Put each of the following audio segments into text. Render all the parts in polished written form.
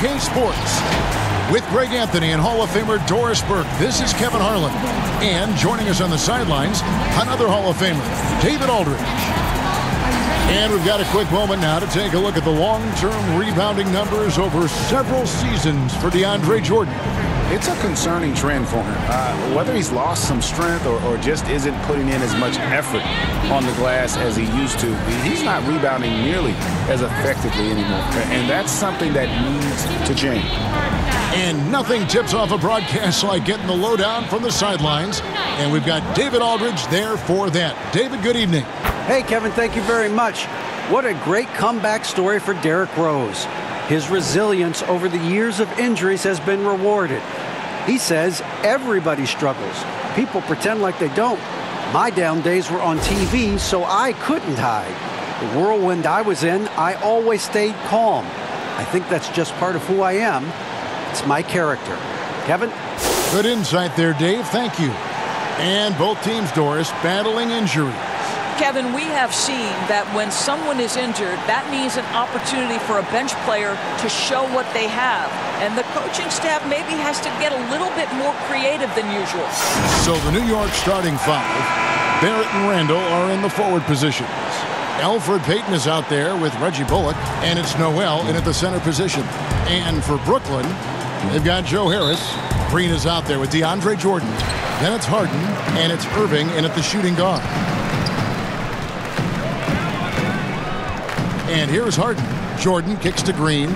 NBA2K Sports. With Greg Anthony and Hall of Famer Doris Burke, this is Kevin Harlan. And joining us on the sidelines, another Hall of Famer, David Aldridge. And we've got a quick moment now to take a look at the long-term rebounding numbers over several seasons for DeAndre Jordan. It's a concerning trend for him. Whether he's lost some strength or just isn't putting in as much effort on the glass as he used to, he's not rebounding nearly as effectively anymore. And that's something that needs to change. And nothing tips off a broadcast like getting the lowdown from the sidelines. And we've got David Aldridge there for that. David, good evening. Hey, Kevin, thank you very much. What a great comeback story for Derrick Rose. His resilience over the years of injuries has been rewarded. He says everybody struggles. People pretend like they don't. My down days were on TV, so I couldn't hide. The whirlwind I was in, I always stayed calm. I think that's just part of who I am. It's my character. Kevin? Good insight there, Dave. Thank you. And both teams, Doris, battling injuries. Kevin, we have seen that when someone is injured, that means an opportunity for a bench player to show what they have. And the coaching staff maybe has to get a little bit more creative than usual. So the New York starting five, Barrett and Randall are in the forward positions. Elfrid Payton is out there with Reggie Bullock, and it's Noel in at the center position. And for Brooklyn, they've got Joe Harris. Green is out there with DeAndre Jordan. Then it's Harden, and it's Irving in at the shooting guard. And here's Harden. Jordan kicks to Green.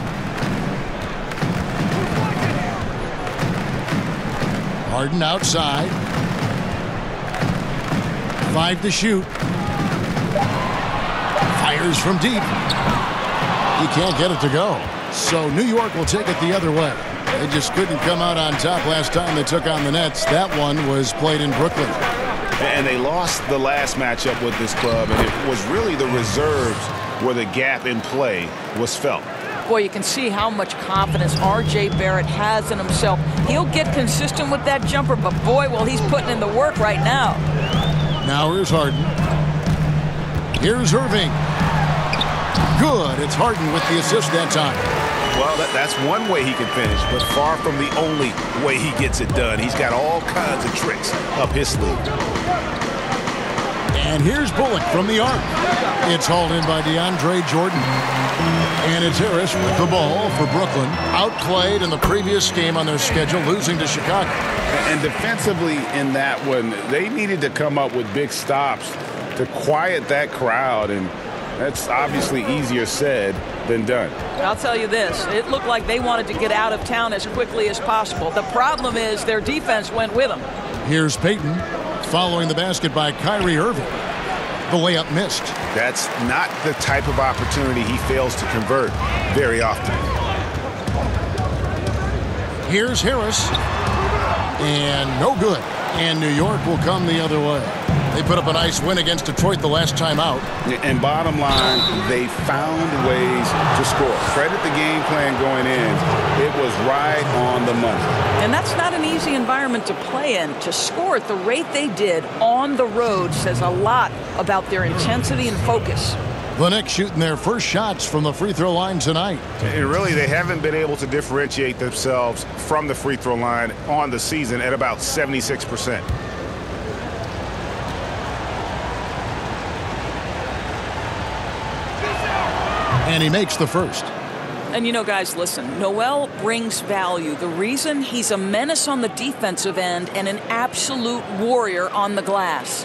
Harden outside. 5 to shoot. Fires from deep. He can't get it to go. So New York will take it the other way. They just couldn't come out on top last time they took on the Nets. That one was played in Brooklyn. And they lost the last matchup with this club, and it was really the reserves where the gap in play was felt. Boy, you can see how much confidence R.J. Barrett has in himself. He'll get consistent with that jumper, but boy, well, he's putting in the work right now. Now here's Harden. Here's Irving. Good. It's Harden with the assist that time. Well, that's one way he can finish, but far from the only way he gets it done. He's got all kinds of tricks up his sleeve. And here's Bullock from the arc. It's hauled in by DeAndre Jordan. And it's Harris with the ball for Brooklyn. Outplayed in the previous game on their schedule, losing to Chicago. And defensively in that one, they needed to come up with big stops to quiet that crowd, and that's obviously easier said than done. I'll tell you this, it looked like they wanted to get out of town as quickly as possible. The problem is their defense went with them. Here's Payton following the basket by Kyrie Irving. The layup missed. That's not the type of opportunity he fails to convert very often. Here's Harris. And no good. And New York will come the other way. They put up a nice win against Detroit the last time out. And bottom line, they found ways to score. Credit the game plan going in. It was right on the money. And that's not an easy environment to play in. To score at the rate they did on the road says a lot about their intensity and focus. The Knicks shooting their first shots from the free throw line tonight. And really, they haven't been able to differentiate themselves from the free throw line on the season at about 76%. And he makes the first. And you know, guys, listen, Noel brings value. The reason he's a menace on the defensive end and an absolute warrior on the glass.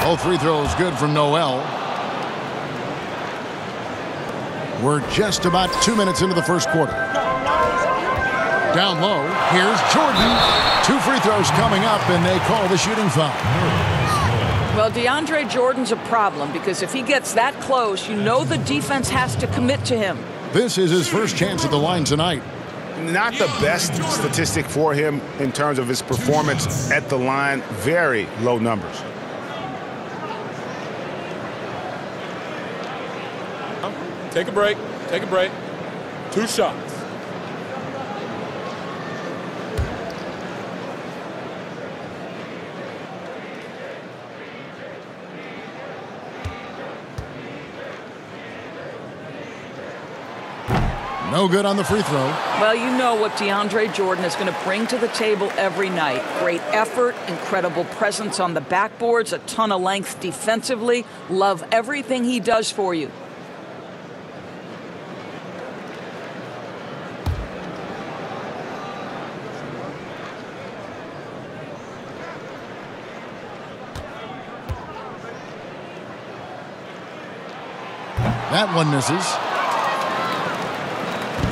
All free throws good from Noel. We're just about 2 minutes into the first quarter. Down low, here's Jordan. 2 free throws coming up, and they call the shooting foul. Well, DeAndre Jordan's a problem because if he gets that close, you know the defense has to commit to him. This is his first chance at the line tonight. Not the best statistic for him in terms of his performance at the line. Very low numbers. Take a break. Take a break. 2 shots. No good on the free throw. Well, you know what DeAndre Jordan is going to bring to the table every night. Great effort, incredible presence on the backboards, a ton of length defensively. Love everything he does for you. That one misses.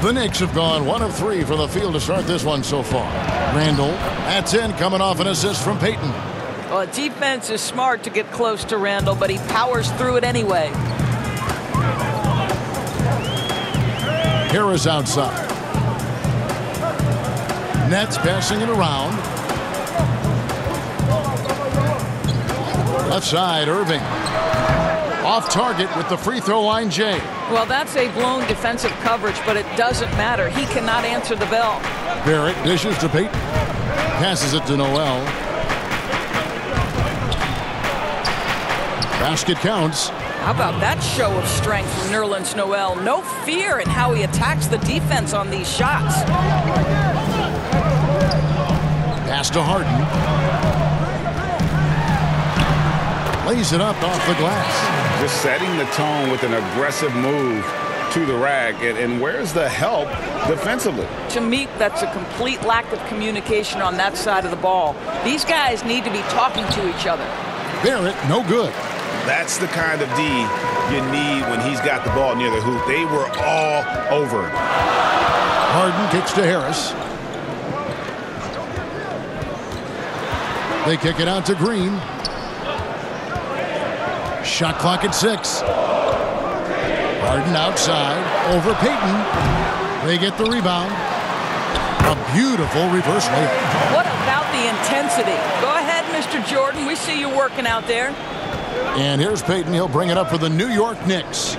The Knicks have gone 1 of 3 from the field to start this one so far. Randall, that's in, coming off an assist from Payton. Well, defense is smart to get close to Randall, but he powers through it anyway. Harris outside. Nets passing it around. Left side, Irving. Off target with the free throw line, Jay. Well, that's a blown defensive coverage, but it doesn't matter. He cannot answer the bell. Barrett dishes to Payton. Passes it to Noel. Basket counts. How about that show of strength from Nerlens Noel? No fear in how he attacks the defense on these shots. Pass to Harden. Lays it up off the glass. Just setting the tone with an aggressive move to the rack. And where's the help defensively? To me, that's a complete lack of communication on that side of the ball. These guys need to be talking to each other. Barrett, no good. That's the kind of D you need when he's got the ball near the hoop. They were all over him. Harden kicks to Harris. They kick it out to Green. Shot clock at 6. Harden outside, over Payton. They get the rebound. A beautiful reverse layup. What about the intensity? Go ahead, Mr. Jordan. We see you working out there. And here's Payton. He'll bring it up for the New York Knicks.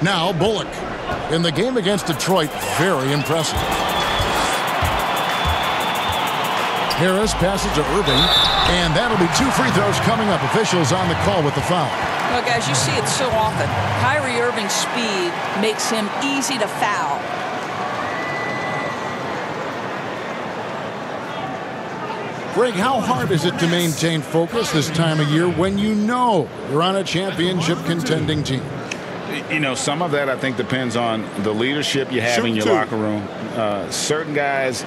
Now Bullock. In the game against Detroit, very impressive. Harris passes to Irving, and that'll be 2 free throws coming up. Officials on the call with the foul. Well, guys, you see it so often. Kyrie Irving's speed makes him easy to foul. Greg, how hard is it to maintain focus this time of year when you know you're on a championship contending team? You know, some of that I think depends on the leadership you have in your locker room. Certain guys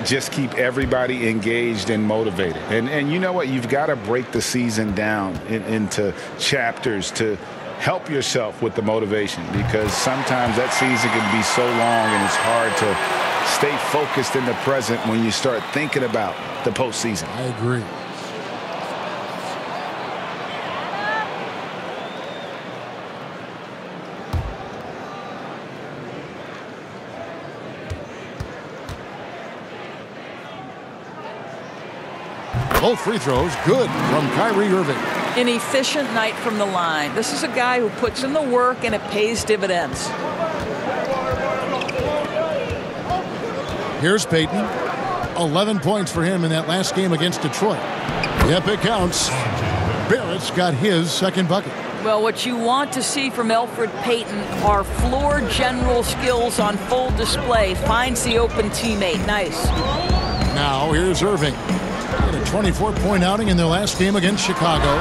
just keep everybody engaged and motivated. And you know what? You've got to break the season down into chapters to help yourself with the motivation, because sometimes that season can be so long and it's hard to stay focused in the present when you start thinking about the postseason. I agree. Both free throws good from Kyrie Irving. An efficient night from the line. This is a guy who puts in the work and it pays dividends. Here's Payton. 11 points for him in that last game against Detroit. Yep, it counts. Barrett's got his second bucket. Well, what you want to see from Elfrid Payton are floor general skills on full display. Finds the open teammate. Nice. Now here's Irving. He had a 24-point outing in their last game against Chicago.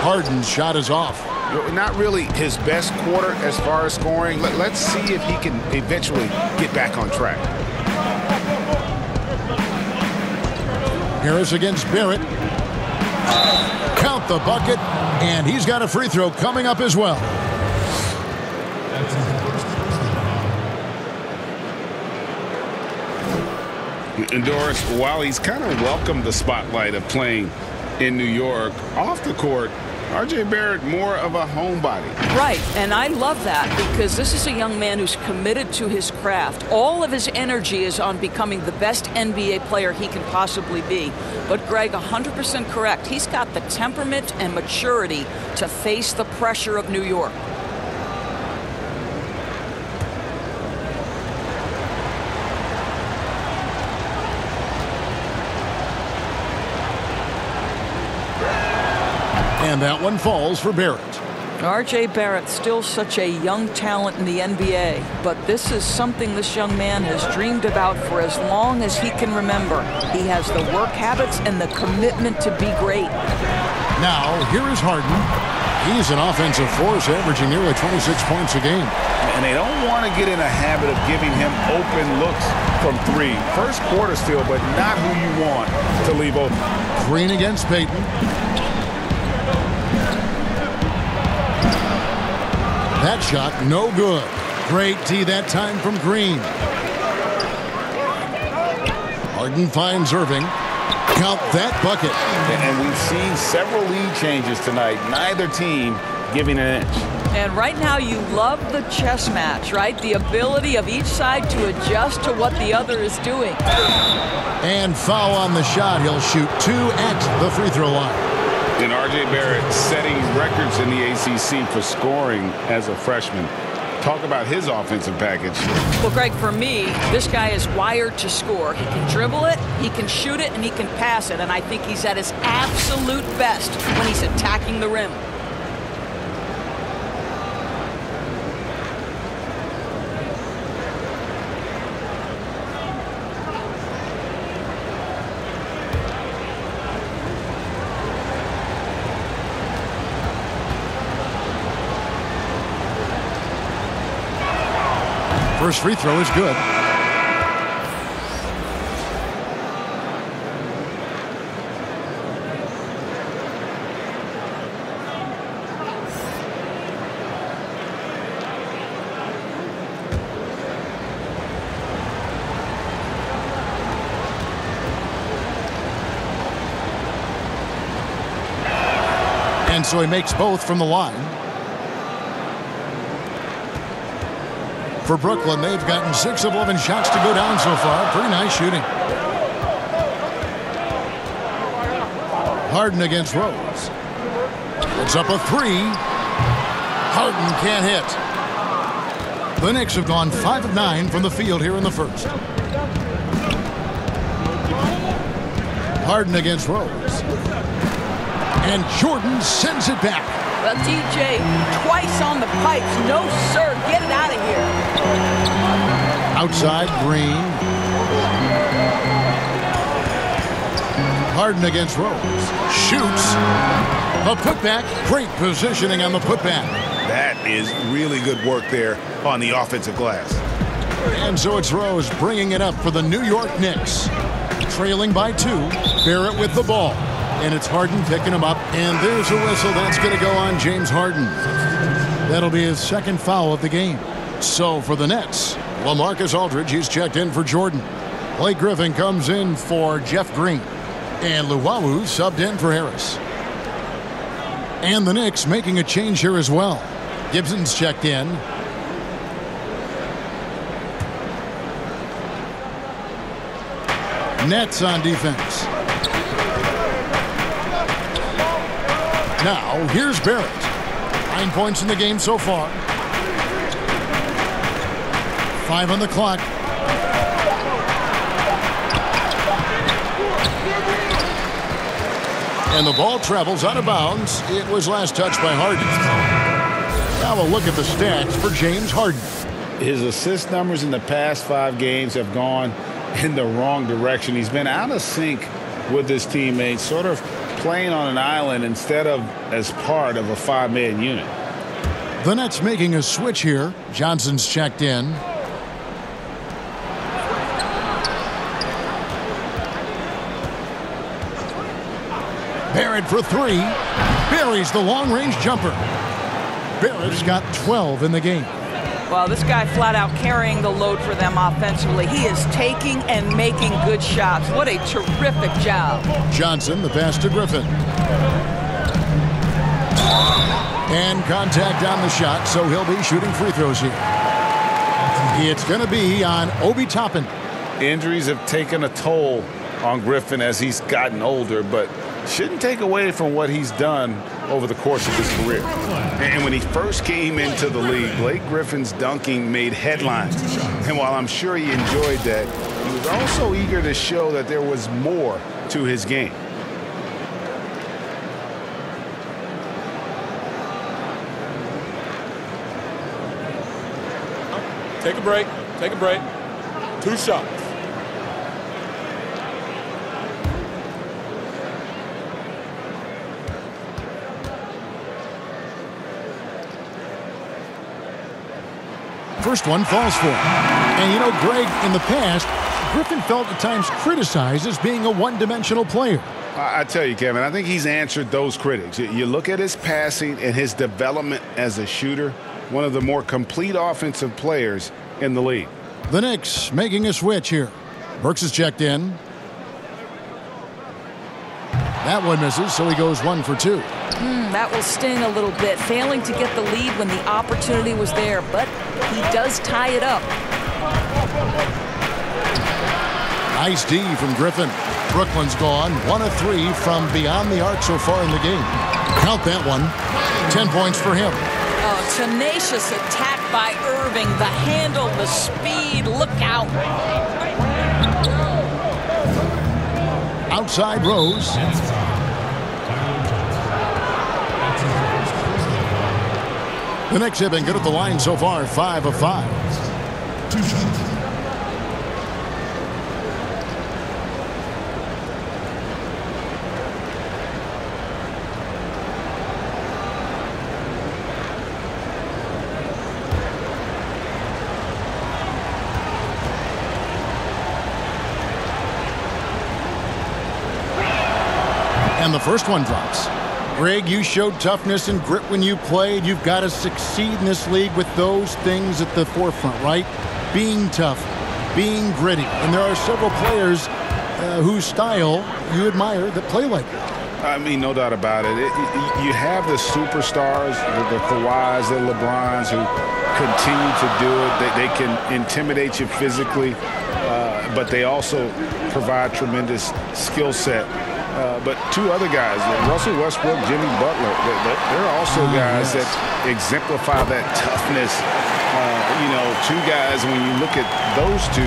Harden's shot is off. Not really his best quarter as far as scoring. Let's see if he can eventually get back on track. Harris against Barrett. Count the bucket, and he's got a free throw coming up as well. And Doris, while he's kind of welcomed the spotlight of playing in New York, off the court, R.J. Barrett more of a homebody. Right, and I love that because this is a young man who's committed to his craft. All of his energy is on becoming the best NBA player he can possibly be. But Greg, 100% correct. He's got the temperament and maturity to face the pressure of New York. And that one falls for Barrett. R.J. Barrett, still such a young talent in the NBA, but this is something this young man has dreamed about for as long as he can remember. He has the work habits and the commitment to be great. Now, here is Harden. He's an offensive force, averaging nearly 26 points a game. And they don't want to get in a habit of giving him open looks from three. First quarter still, but not who you want to leave open. Green against Payton. That shot, no good. Great D that time from Green. Harden finds Irving. Count that bucket. And we've seen several lead changes tonight. Neither team giving an inch. And right now you love the chess match, right? The ability of each side to adjust to what the other is doing. And foul on the shot. He'll shoot 2 at the free throw line. And R.J. Barrett setting records in the ACC for scoring as a freshman. Talk about his offensive package. Well, Greg, for me, this guy is wired to score. He can dribble it, he can shoot it, and he can pass it. And I think he's at his absolute best when he's attacking the rim. First free throw is good. And so he makes both from the line. For Brooklyn, they've gotten 6 of 11 shots to go down so far. Pretty nice shooting. Harden against Rose. It's up a 3. Harden can't hit. The Knicks have gone 5 of 9 from the field here in the first. Harden against Rose. And Jordan sends it back. Well, DJ, twice on the pipes. No, sir. Get it out of here. Outside, Green. Harden against Rose. Shoots. A putback. Great positioning on the putback. That is really good work there on the offensive glass. And so it's Rose bringing it up for the New York Knicks. Trailing by 2. Barrett with the ball. And it's Harden picking him up. And there's a whistle. That's going to go on James Harden. That'll be his second foul of the game. So for the Nets, LaMarcus Aldridge, he's checked in for Jordan. Blake Griffin comes in for Jeff Green. And Luwawu subbed in for Harris. And the Knicks making a change here as well. Gibson's checked in. Nets on defense. Now, here's Barrett. 9 points in the game so far. 5 on the clock. And the ball travels out of bounds. It was last touched by Harden. Now a look at the stats for James Harden. His assist numbers in the past 5 games have gone in the wrong direction. He's been out of sync with his teammates, sort of playing on an island instead of as part of a 5-man unit. The Nets making a switch here. Johnson's checked in. Barrett for 3. Buries the long-range jumper. Barrett's got 12 in the game. Well, this guy flat out carrying the load for them offensively. He is taking and making good shots. What a terrific job. Johnson, the pass to Griffin. And contact on the shot, so he'll be shooting free throws here. It's going to be on Obi Toppin. Injuries have taken a toll on Griffin as he's gotten older, but shouldn't take away from what he's done over the course of his career. And when he first came into the league, Blake Griffin's dunking made headlines. And while I'm sure he enjoyed that, he was also eager to show that there was more to his game. Take a break. Take a break. 2 shots. First one falls for him. And you know, Greg, in the past, Griffin felt at times criticized as being a one-dimensional player. I tell you, Kevin, I think he's answered those critics. You look at his passing and his development as a shooter, one of the more complete offensive players in the league. The Knicks making a switch here. Brooks is checked in. That one misses, so he goes 1 for 2. That will sting a little bit, failing to get the lead when the opportunity was there, but he does tie it up. Nice D from Griffin. Brooklyn's gone 1 of 3 from beyond the arc so far in the game. Count that one. 10 points for him. Oh, tenacious attack by Irving. The handle, the speed, look out. Outside Rose. The Knicks have been good at the line so far, 5 of 5. 2 shots. And the first one drops. Greg, you showed toughness and grit when you played. You've got to succeed in this league with those things at the forefront, right? Being tough, being gritty. And there are several players whose style you admire that play like that. I mean, no doubt about it. You have the superstars, the Kawhis, the LeBrons, who continue to do it. They can intimidate you physically, but they also provide tremendous skill set. But 2 other guys, Russell Westbrook, Jimmy Butler, they're also guys that exemplify that toughness. 2 guys, when you look at those 2,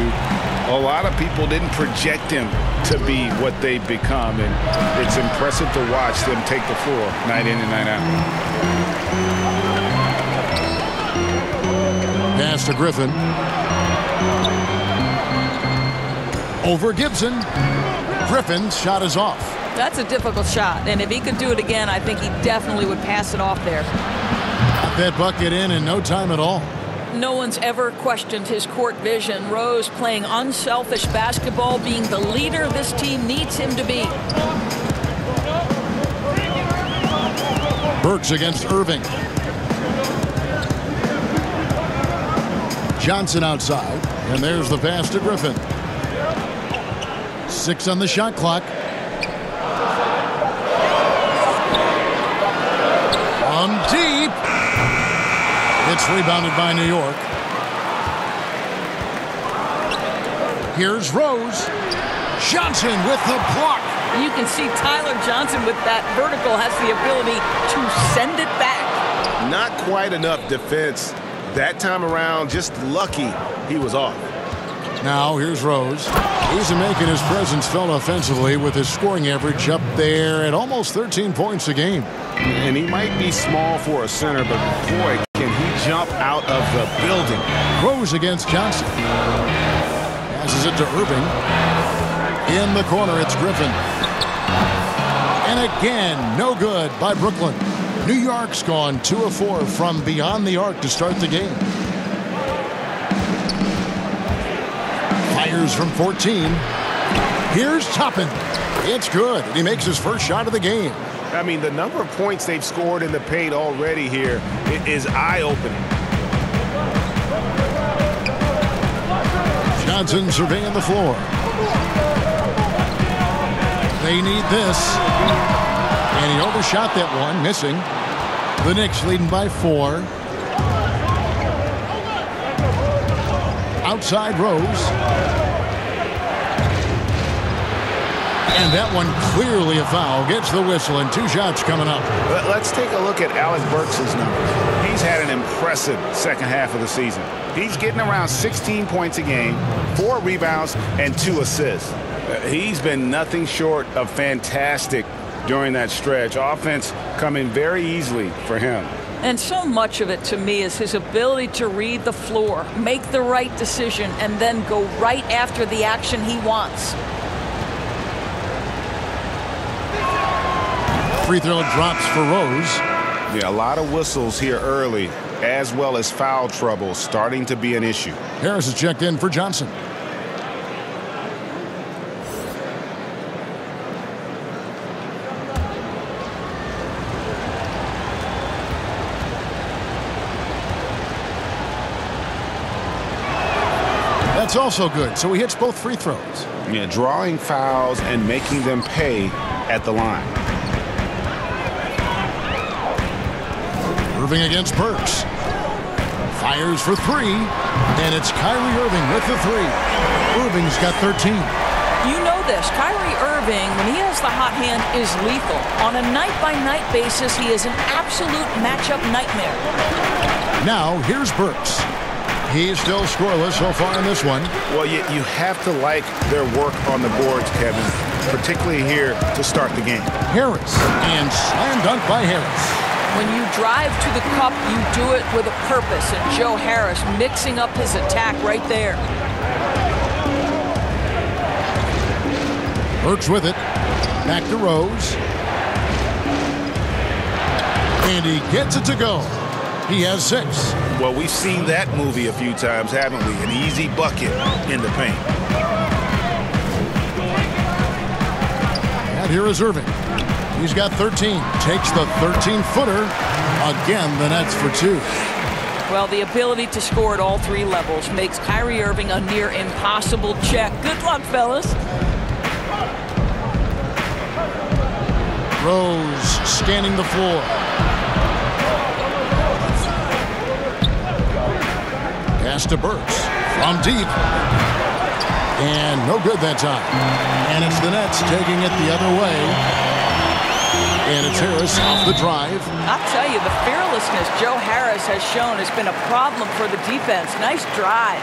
a lot of people didn't project them to be what they've become. And it's impressive to watch them take the floor night in and night out. Pass to Griffin. Over Gibson. Griffin's shot is off. That's a difficult shot, and if he could do it again, I think he definitely would pass it off there. Got that bucket in no time at all. No one's ever questioned his court vision. Rose playing unselfish basketball, being the leader this team needs him to be. Burks against Irving. Johnson outside, and there's the pass to Griffin. 6 on the shot clock. From deep. It's rebounded by New York. Here's Rose. Johnson with the block. You can see Tyler Johnson with that vertical has the ability to send it back. Not quite enough defense that time around. Just lucky he was off. Now here's Rose. He's making his presence felt offensively with his scoring average up there at almost 13 points a game. And he might be small for a center, but boy, can he jump out of the building. Rose against Johnson. Passes it to Irving. In the corner, it's Griffin. And again, no good by Brooklyn. New York's gone 2 of 4 from beyond the arc to start the game. Fires from 14. Here's Toppin. It's good. He makes his first shot of the game. I mean, the number of points they've scored in the paint already here is eye-opening. Johnson surveying the floor. They need this. And he overshot that one, missing. The Knicks leading by 4. Outside Rose. And that one clearly a foul. Gets the whistle, and 2 shots coming up. Let's take a look at Alec Burks' numbers. He's had an impressive second half of the season. He's getting around 16 points a game, 4 rebounds, and 2 assists. He's been nothing short of fantastic during that stretch. Offense coming very easily for him. And so much of it, to me, is his ability to read the floor, make the right decision, and then go right after the action he wants. Free throw drops for Rose. Yeah, a lot of whistles here early, as well as foul trouble starting to be an issue. Harris is checked in for Johnson. That's also good, so he hits both free throws. Yeah, drawing fouls and making them pay at the line. Irving against Burks. Fires for three, and it's Kyrie Irving with the three. Irving's got 13. You know this. Kyrie Irving, when he has the hot hand, is lethal. On a night-by-night basis, he is an absolute matchup nightmare. Now, here's Burks. He's still scoreless so far in this one. Well, you have to like their work on the boards, Kevin, particularly here to start the game. Harris, and slam dunk by Harris. When you drive to the cup, you do it with a purpose, and Joe Harris mixing up his attack right there. Burks with it. Back to Rose. And he gets it to go. He has 6. Well, we've seen that movie a few times, haven't we? An easy bucket in the paint. And here is Irving. He's got 13. Takes the 13-footer. Again, the Nets for 2. Well, the ability to score at all 3 levels makes Kyrie Irving a near impossible check. Good luck, fellas. Rose scanning the floor. Pass to Burks from deep. And no good that time. And it's the Nets taking it the other way. And it's Harris off the drive. I'll tell you, the fearlessness Joe Harris has shown has been a problem for the defense. Nice drive.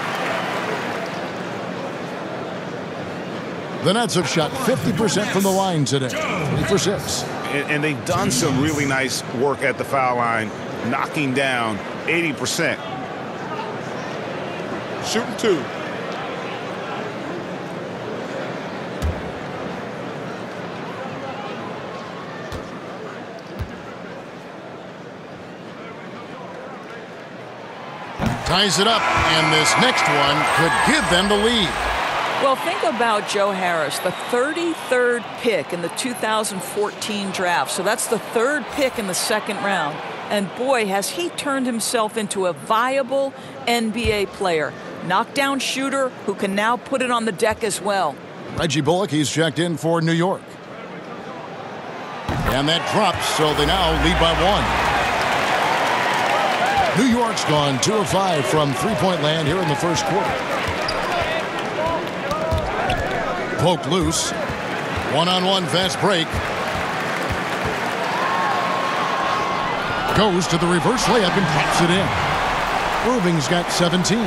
The Nets have shot 50% from the line today. 3 for 6. And they've done some really nice work at the foul line, knocking down 80%. Shooting 2. Ties it up, and this next one could give them the lead. Well, think about Joe Harris, the 33rd pick in the 2014 draft. So that's the 3rd pick in the 2nd round. And boy, has he turned himself into a viable NBA player. Knockdown shooter who can now put it on the deck as well. Reggie Bullock, he's checked in for New York. And that drops, so they now lead by 1. New York's gone 2 of 5 from three-point land here in the first quarter. Poked loose. One-on-one fast break. Goes to the reverse layup and drops it in. Irving's got 17.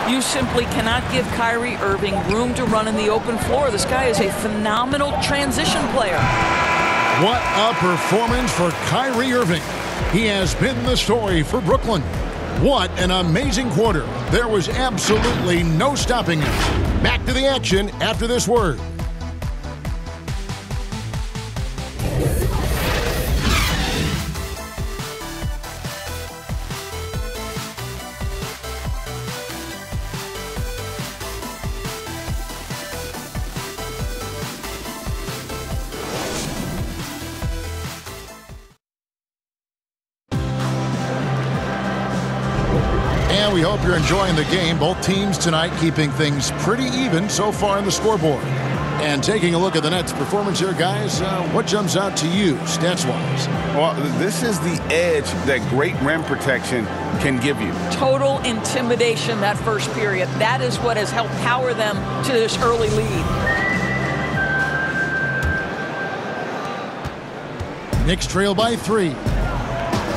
You simply cannot give Kyrie Irving room to run in the open floor. This guy is a phenomenal transition player. What a performance for Kyrie Irving. He has been the story for Brooklyn. What an amazing quarter. There was absolutely no stopping him. Back to the action after this word. We hope you're enjoying the game. Both teams tonight keeping things pretty even so far in the scoreboard. And taking a look at the Nets' performance here, guys, what jumps out to you stats-wise? Well, this is the edge that great rim protection can give you. Total intimidation that first period. That is what has helped power them to this early lead. Knicks trail by 3.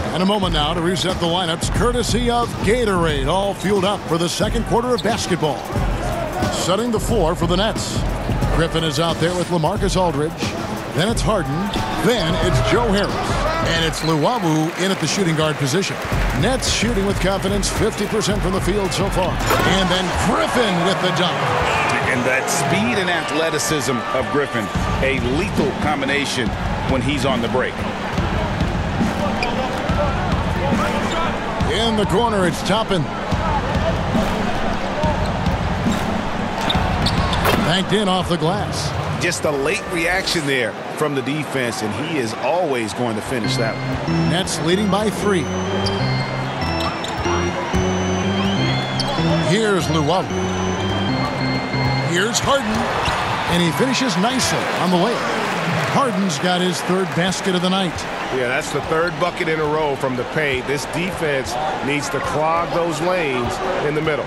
And a moment now to reset the lineups, courtesy of Gatorade, all fueled up for the second quarter of basketball. Setting the floor for the Nets. Griffin is out there with LaMarcus Aldridge. Then it's Harden. Then it's Joe Harris. And it's Luwawu in at the shooting guard position. Nets shooting with confidence, 50% from the field so far. And then Griffin with the dunk. And that speed and athleticism of Griffin, a lethal combination when he's on the break. In the corner, it's Toppin. Banked in off the glass. Just a late reaction there from the defense, and he is always going to finish that one. Nets leading by 3. Here's Luwawu. Here's Harden. And he finishes nicely on the layup. Harden's got his 3rd basket of the night. Yeah, that's the 3rd bucket in a row from the paint. This defense needs to clog those lanes in the middle.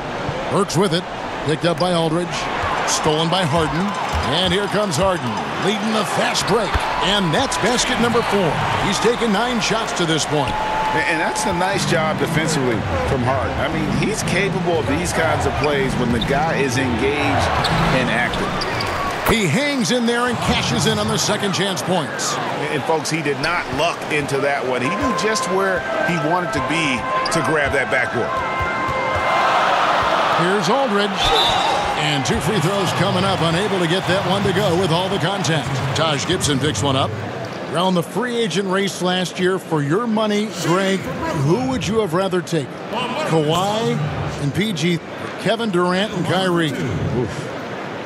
Burks with it. Picked up by Aldridge. Stolen by Harden. And here comes Harden, leading the fast break. And that's basket number 4. He's taken 9 shots to this point. And that's a nice job defensively from Harden. I mean, he's capable of these kinds of plays when the guy is engaged and active. He hangs in there and cashes in on the second chance points. And folks, he did not luck into that one. He knew just where he wanted to be to grab that backboard. Here's Aldridge. And 2 free throws coming up, unable to get that one to go with all the contact. Taj Gibson picks one up. Around the free agent race last year, for your money, Greg, who would you have rather taken? Kawhi and PG, Kevin Durant and Kyrie. Oof.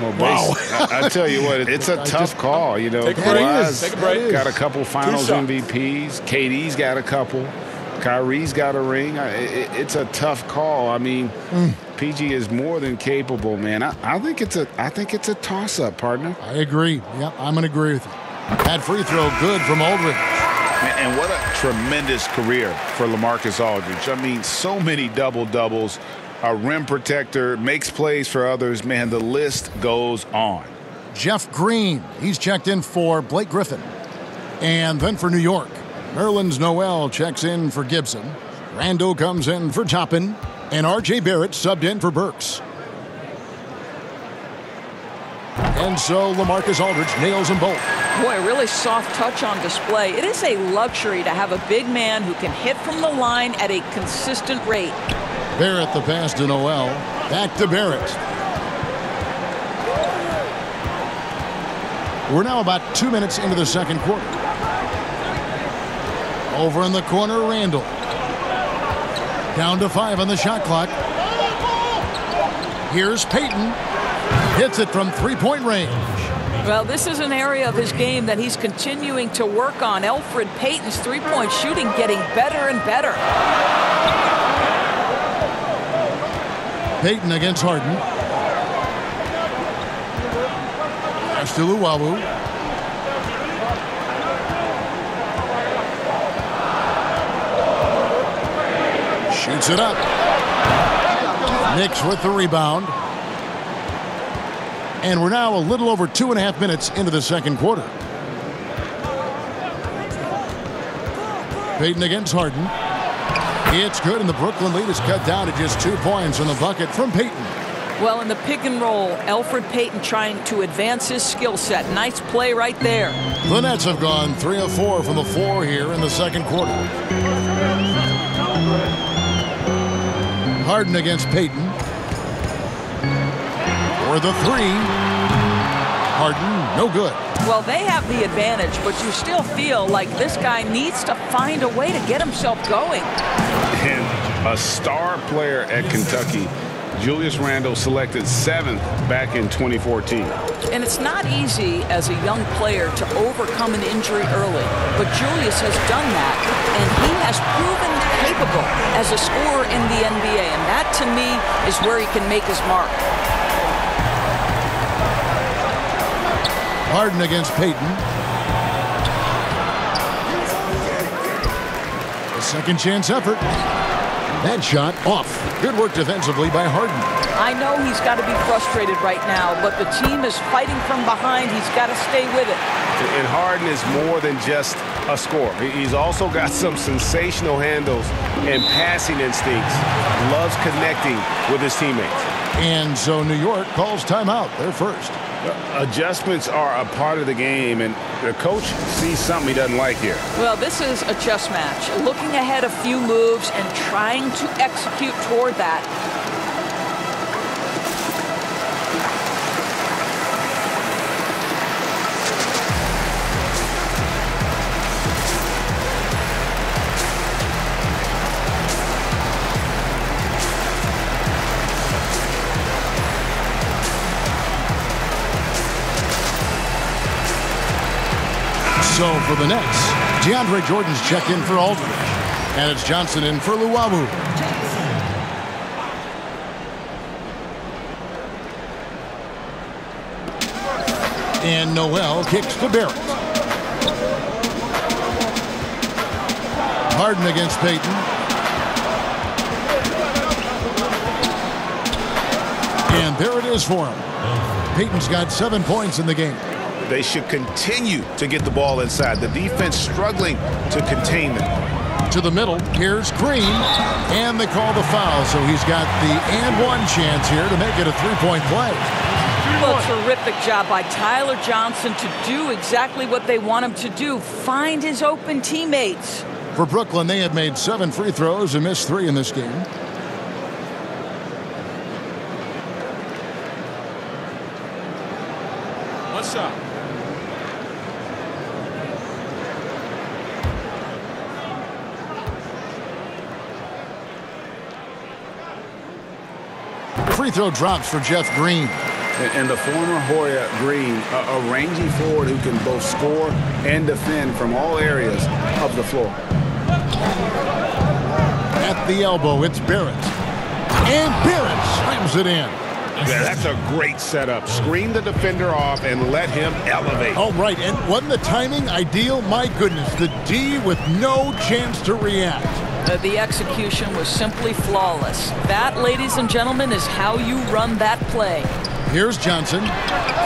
Well, wow. I tell you what, it's a tough call. You know, Kawhi's take a break. Got a couple finals MVPs. KD's got a couple. Kyrie's got a ring. It's a tough call. I mean, PG is more than capable, man. I think it's a toss-up, partner. I agree. Yeah, I'm going to agree with you. That free throw good from Aldridge. And what a tremendous career for LaMarcus Aldridge. I mean, so many double-doubles, a rim protector, makes plays for others. Man, the list goes on. Jeff Green, he's checked in for Blake Griffin. And then for New York, Nerlens Noel checks in for Gibson. Randall comes in for Toppin. And R.J. Barrett subbed in for Burks. And so LaMarcus Aldridge nails them both. Boy, a really soft touch on display. It is a luxury to have a big man who can hit from the line at a consistent rate. Barrett the pass to Noel. Back to Barrett. We're now about 2 minutes into the second quarter. Over in the corner, Randall. Down to 5 on the shot clock. Here's Payton. Hits it from 3-point range. Well, this is an area of his game that he's continuing to work on. Elfrid Payton's 3-point shooting getting better and better. Payton against Harden. Pass to Luwawu. Shoots it up. Knicks with the rebound. And we're now a little over 2.5 minutes into the second quarter. Payton against Harden. It's good, and the Brooklyn lead is cut down to just 2 points on the bucket from Payton. Well, in the pick and roll, Elfrid Payton trying to advance his skill set. Nice play right there. The Nets have gone 3 of 4 from the floor here in the second quarter. Harden against Payton. For the 3. Harden, no good. Well, they have the advantage, but you still feel like this guy needs to find a way to get himself going. And a star player at Kentucky, Julius Randle, selected 7th back in 2014. And it's not easy as a young player to overcome an injury early, but Julius has done that, and he has proven capable as a scorer in the NBA, and that, to me, is where he can make his mark. Harden against Payton. A second chance effort. That shot off. Good work defensively by Harden. I know he's got to be frustrated right now, but the team is fighting from behind. He's got to stay with it. And Harden is more than just a scorer. He's also got some sensational handles and passing instincts. Loves connecting with his teammates. And so New York calls timeout. They're first. Adjustments are a part of the game, and the coach sees something he doesn't like here. Well, this is a chess match. Looking ahead a few moves and trying to execute toward that. So for the Nets, DeAndre Jordan's checked in for Aldridge, and it's Johnson in for Luwawu. And Noel kicks to Barrett. Harden against Payton. And there it is for him. Payton's got 7 points in the game. They should continue to get the ball inside. The defense struggling to contain them. To the middle, here's Green, and they call the foul, so he's got the and one chance here to make it a three-point play. Well, terrific job by Tyler Johnson to do exactly what they want him to do, find his open teammates. For Brooklyn, they had made 7 free throws and missed 3 in this game. One shot. Free throw drops for Jeff Green. And the former Hoya Green, a rangy forward who can both score and defend from all areas of the floor. At the elbow, it's Barrett. And Barrett slams it in. Yeah, that's a great setup. Screen the defender off and let him elevate. Oh, right. And wasn't the timing ideal? My goodness, the D with no chance to react. The execution was simply flawless. That, ladies and gentlemen, is how you run that play. Here's Johnson,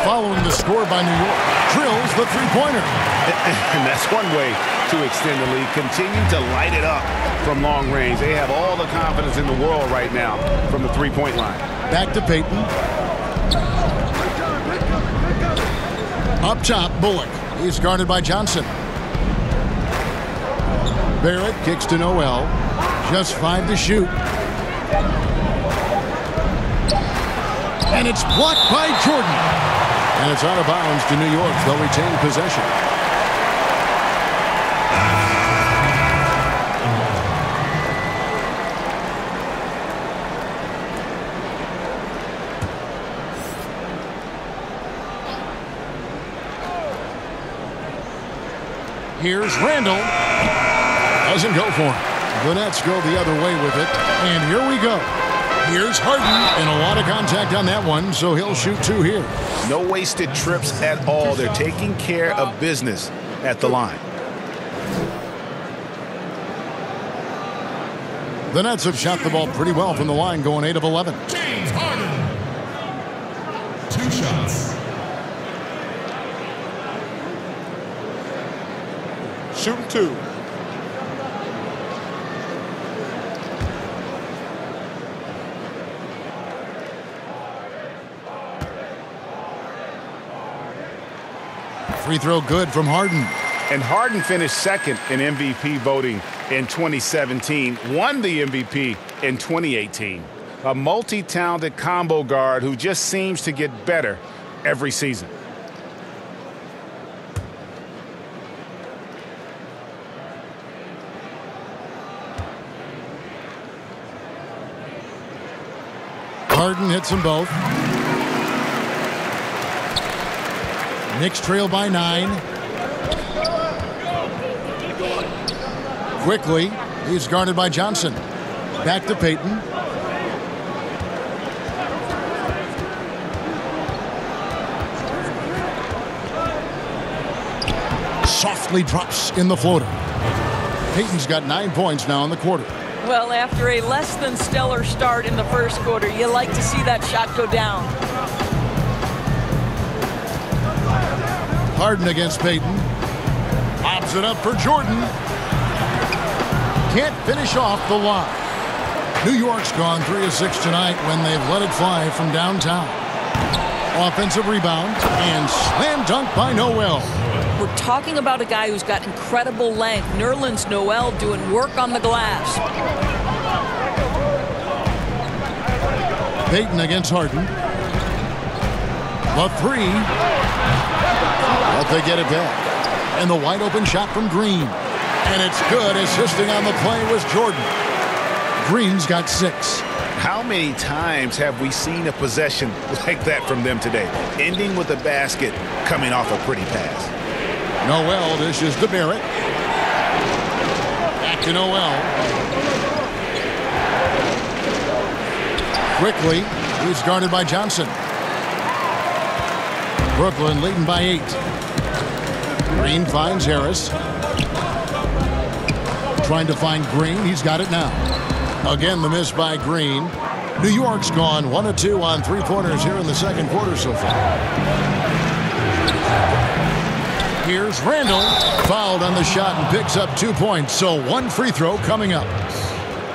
following the score by New York. Drills the three-pointer. And that's one way to extend the lead. Continue to light it up from long range. They have all the confidence in the world right now from the three-point line. Back to Payton. Up top, Bullock. He's guarded by Johnson. Barrett kicks to Noel. Just 5 to shoot. And it's blocked by Jordan. And it's out of bounds to New York. They'll retain possession. Here's Randall. Doesn't go for him. The Nets go the other way with it. And here we go. Here's Harden, and a lot of contact on that one, so he'll shoot 2 here. No wasted trips at all. They're taking care of business at the line. The Nets have shot the ball pretty well from the line, going 8 of 11. James Harden. 2 shots. Shooting 2. Free throw good from Harden. And Harden finished second in MVP voting in 2017, won the MVP in 2018. A multi-talented combo guard who just seems to get better every season. Harden hits them both. Knicks trail by 9. Quickly, he's guarded by Johnson. Back to Payton. Softly drops in the floater. Payton's got 9 points now in the quarter. Well, after a less than stellar start in the first quarter, you like to see that shot go down. Harden against Payton. Lobs it up for Jordan. Can't finish off the line. New York's gone 3 of 6 tonight when they've let it fly from downtown. Offensive rebound and slam dunk by Noel. We're talking about a guy who's got incredible length. Nerlens Noel doing work on the glass. Payton against Harden. The three. But they get it back. And the wide open shot from Green. And it's good. Assisting on the play was Jordan. Green's got 6. How many times have we seen a possession like that from them today? Ending with a basket, coming off a pretty pass. Noel dishes to Barrett. Back to Noel. Quickly, he's guarded by Johnson. Brooklyn leading by 8. Green finds Harris. Trying to find Green. He's got it now. Again, the miss by Green. New York's gone 1 of 2 on three-pointers here in the second quarter so far. Here's Randall. Fouled on the shot and picks up 2 points. So 1 free throw coming up.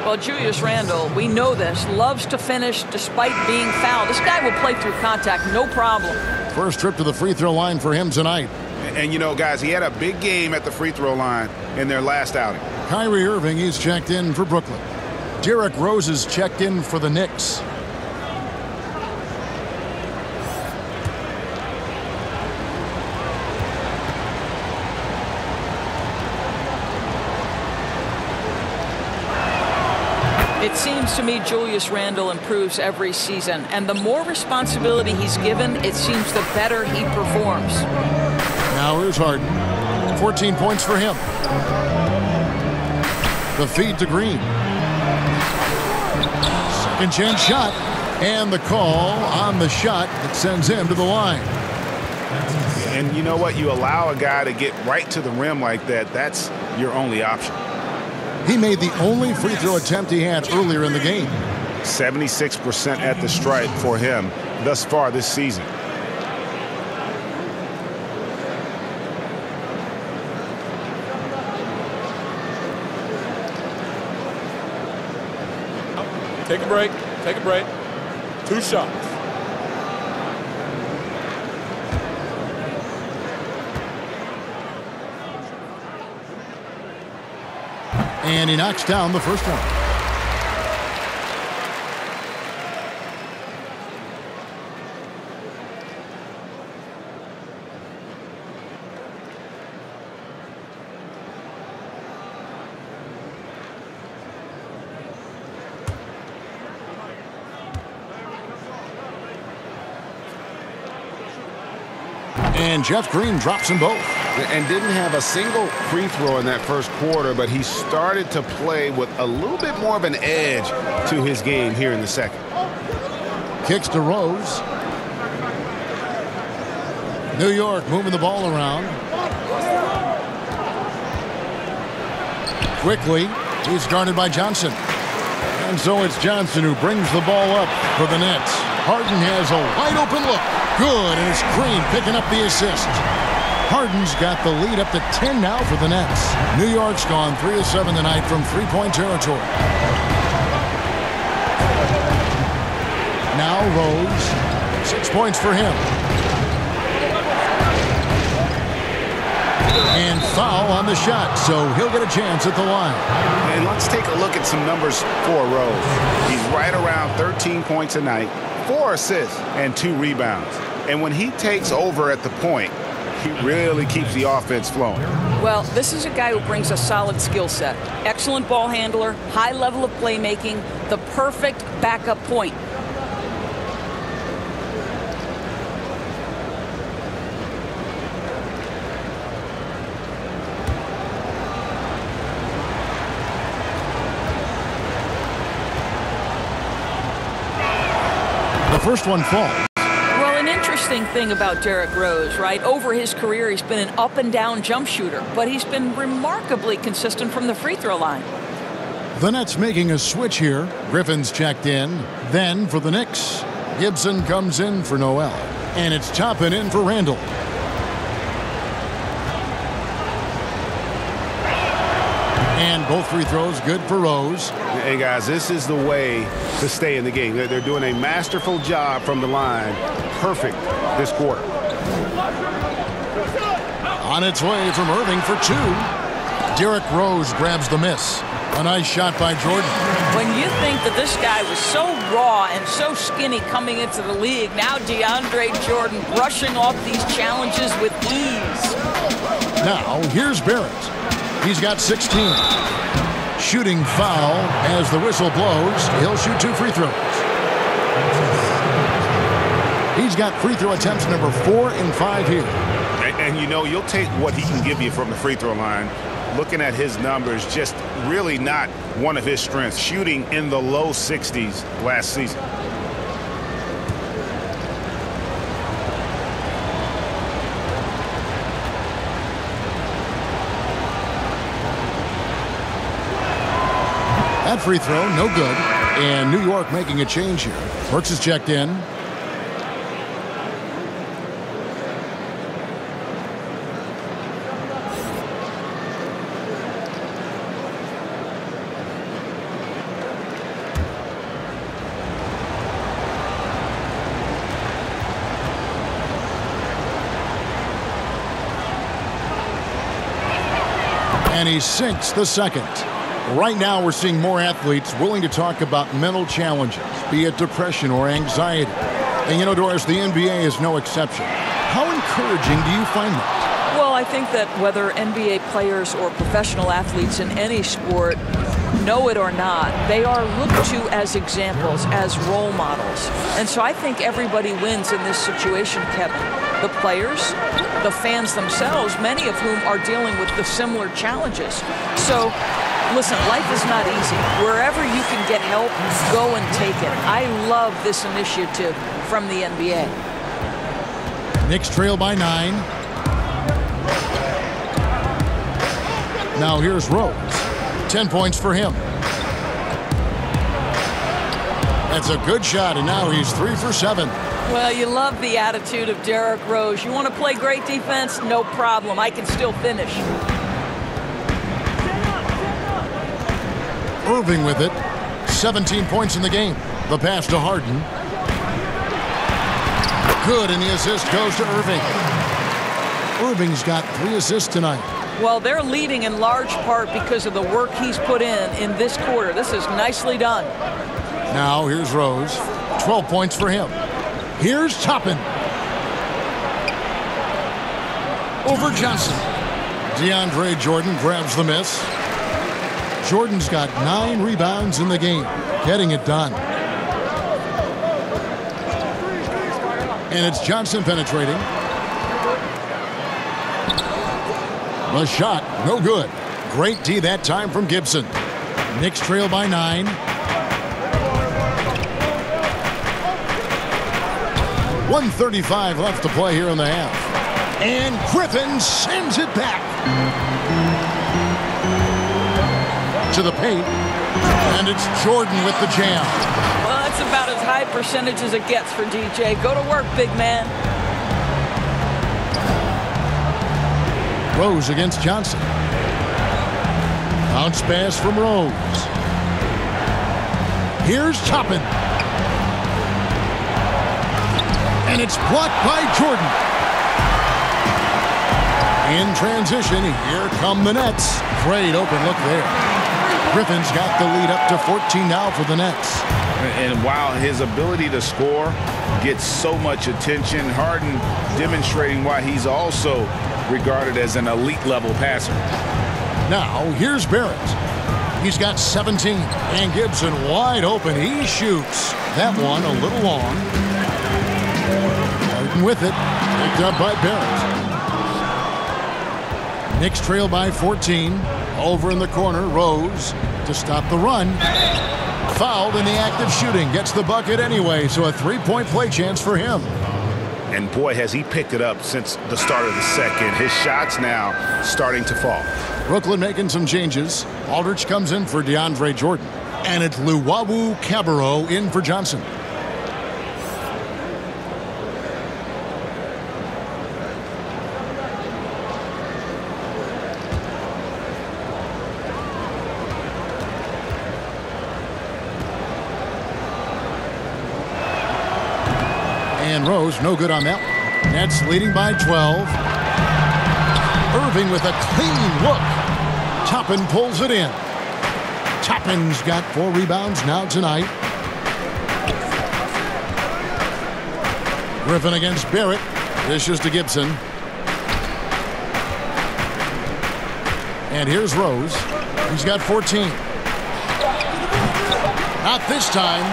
Well, Julius Randle, we know this, loves to finish despite being fouled. This guy will play through contact, no problem. First trip to the free throw line for him tonight. And, you know, guys, he had a big game at the free throw line in their last outing. Kyrie Irving, he's checked in for Brooklyn. Derrick Rose is checked in for the Knicks. It seems to me Julius Randle improves every season, and the more responsibility he's given, it seems the better he performs. Now here's Harden. 14 points for him. The feed to Green. Second chance shot. And the call on the shot that sends him to the line. And you know what? You allow a guy to get right to the rim like that, that's your only option. He made the only free throw attempt he had earlier in the game. 76% at the stripe for him thus far this season. Take a break. Take a break. 2 shots. And he knocks down the first one. And Jeff Green drops them both. And didn't have a single free throw in that first quarter, but he started to play with a little bit more of an edge to his game here in the second. Kicks to Rose. New York moving the ball around. Quickly, he's guarded by Johnson. And so it's Johnson who brings the ball up for the Nets. Harden has a wide open look. Good, and it's Green picking up the assist. Harden's got the lead up to 10 now for the Nets. New York's gone 3 of 7 tonight from three-point territory. Now Rose, 6 points for him. And foul on the shot, so he'll get a chance at the line. And let's take a look at some numbers for Rose. He's right around 13 points a night, 4 assists, and 2 rebounds. And when he takes over at the point, he really keeps the offense flowing. Well, this is a guy who brings a solid skill set. Excellent ball handler, high level of playmaking, the perfect backup point. The first one falls. Well, an interesting thing about Derrick Rose, right? Over his career, he's been an up-and-down jump shooter, but he's been remarkably consistent from the free throw line. The Nets making a switch here. Griffin's checked in. Then for the Knicks, Gibson comes in for Noel. And it's Toppin in for And both free throws good for Rose. Hey, guys, this is the way to stay in the game. They're doing a masterful job from the line. Perfect this quarter. On its way from Irving for two. Derrick Rose grabs the miss. A nice shot by Jordan. When you think that this guy was so raw and so skinny coming into the league, now DeAndre Jordan brushing off these challenges with ease. Now, here's Barrett. He's got 16. Shooting foul as the whistle blows. He'll shoot 2 free throws. He's got free throw attempts number 4 and 5 here. And you know, you'll take what he can give you from the free throw line. Looking at his numbers, just really not one of his strengths. Shooting in the low 60s last season. That free throw, no good. And New York making a change here. Burks is checked in. And he sinks the second. Right now, we're seeing more athletes willing to talk about mental challenges, be it depression or anxiety. And, you know, Doris, the NBA is no exception. How encouraging do you find that? Well, I think that whether NBA players or professional athletes in any sport know it or not, they are looked to as examples, as role models. And so I think everybody wins in this situation, Kevin. The players, the fans themselves, many of whom are dealing with the similar challenges. So, listen, life is not easy. Wherever you can get help, go and take it. I love this initiative from the NBA. Knicks trail by 9. Now here's Rose. 10 points for him. That's a good shot, and now he's 3 for 7. Well, you love the attitude of Derrick Rose. You want to play great defense? No problem. I can still finish. Irving with it. 17 points in the game. The pass to Harden. Good, and the assist goes to Irving. Irving's got 3 assists tonight. Well, they're leading in large part because of the work he's put in this quarter. This is nicely done. Now here's Rose. 12 points for him. Here's Toppin. Over Johnson. DeAndre Jordan grabs the miss. Jordan's got 9 rebounds in the game, getting it done. And it's Johnson penetrating. The shot, no good. Great D that time from Gibson. Knicks trail by 9. .135 left to play here in the half. And Griffin sends it back to the paint. And it's Jordan with the jam. Well, that's about as high percentage as it gets for DJ. Go to work, big man. Rose against Johnson. Bounce pass from Rose. Here's Toppin. And it's blocked by Jordan. In transition, here come the Nets. Great open look there. Griffin's got the lead up to 14 now for the Nets. And while his ability to score gets so much attention, Harden demonstrating why he's also regarded as an elite level passer. Now, here's Barrett. He's got 17. And Gibson wide open. He shoots. That one a little long. Harden with it. Picked up by Barrett. Knicks trail by 14. Over in the corner, Rose to stop the run. Fouled in the act of shooting. Gets the bucket anyway, so a 3-point play chance for him. And boy, has he picked it up since the start of the second. His shots now starting to fall. Brooklyn making some changes. Aldridge comes in for DeAndre Jordan. And it's Luwawu Cabarrot in for Johnson. And Rose, no good on that one. Nets leading by 12. Irving with a clean look. Toppin pulls it in. Toppin's got 4 rebounds now tonight. Griffin against Barrett. Dishes to Gibson. And here's Rose. He's got 14. Not this time.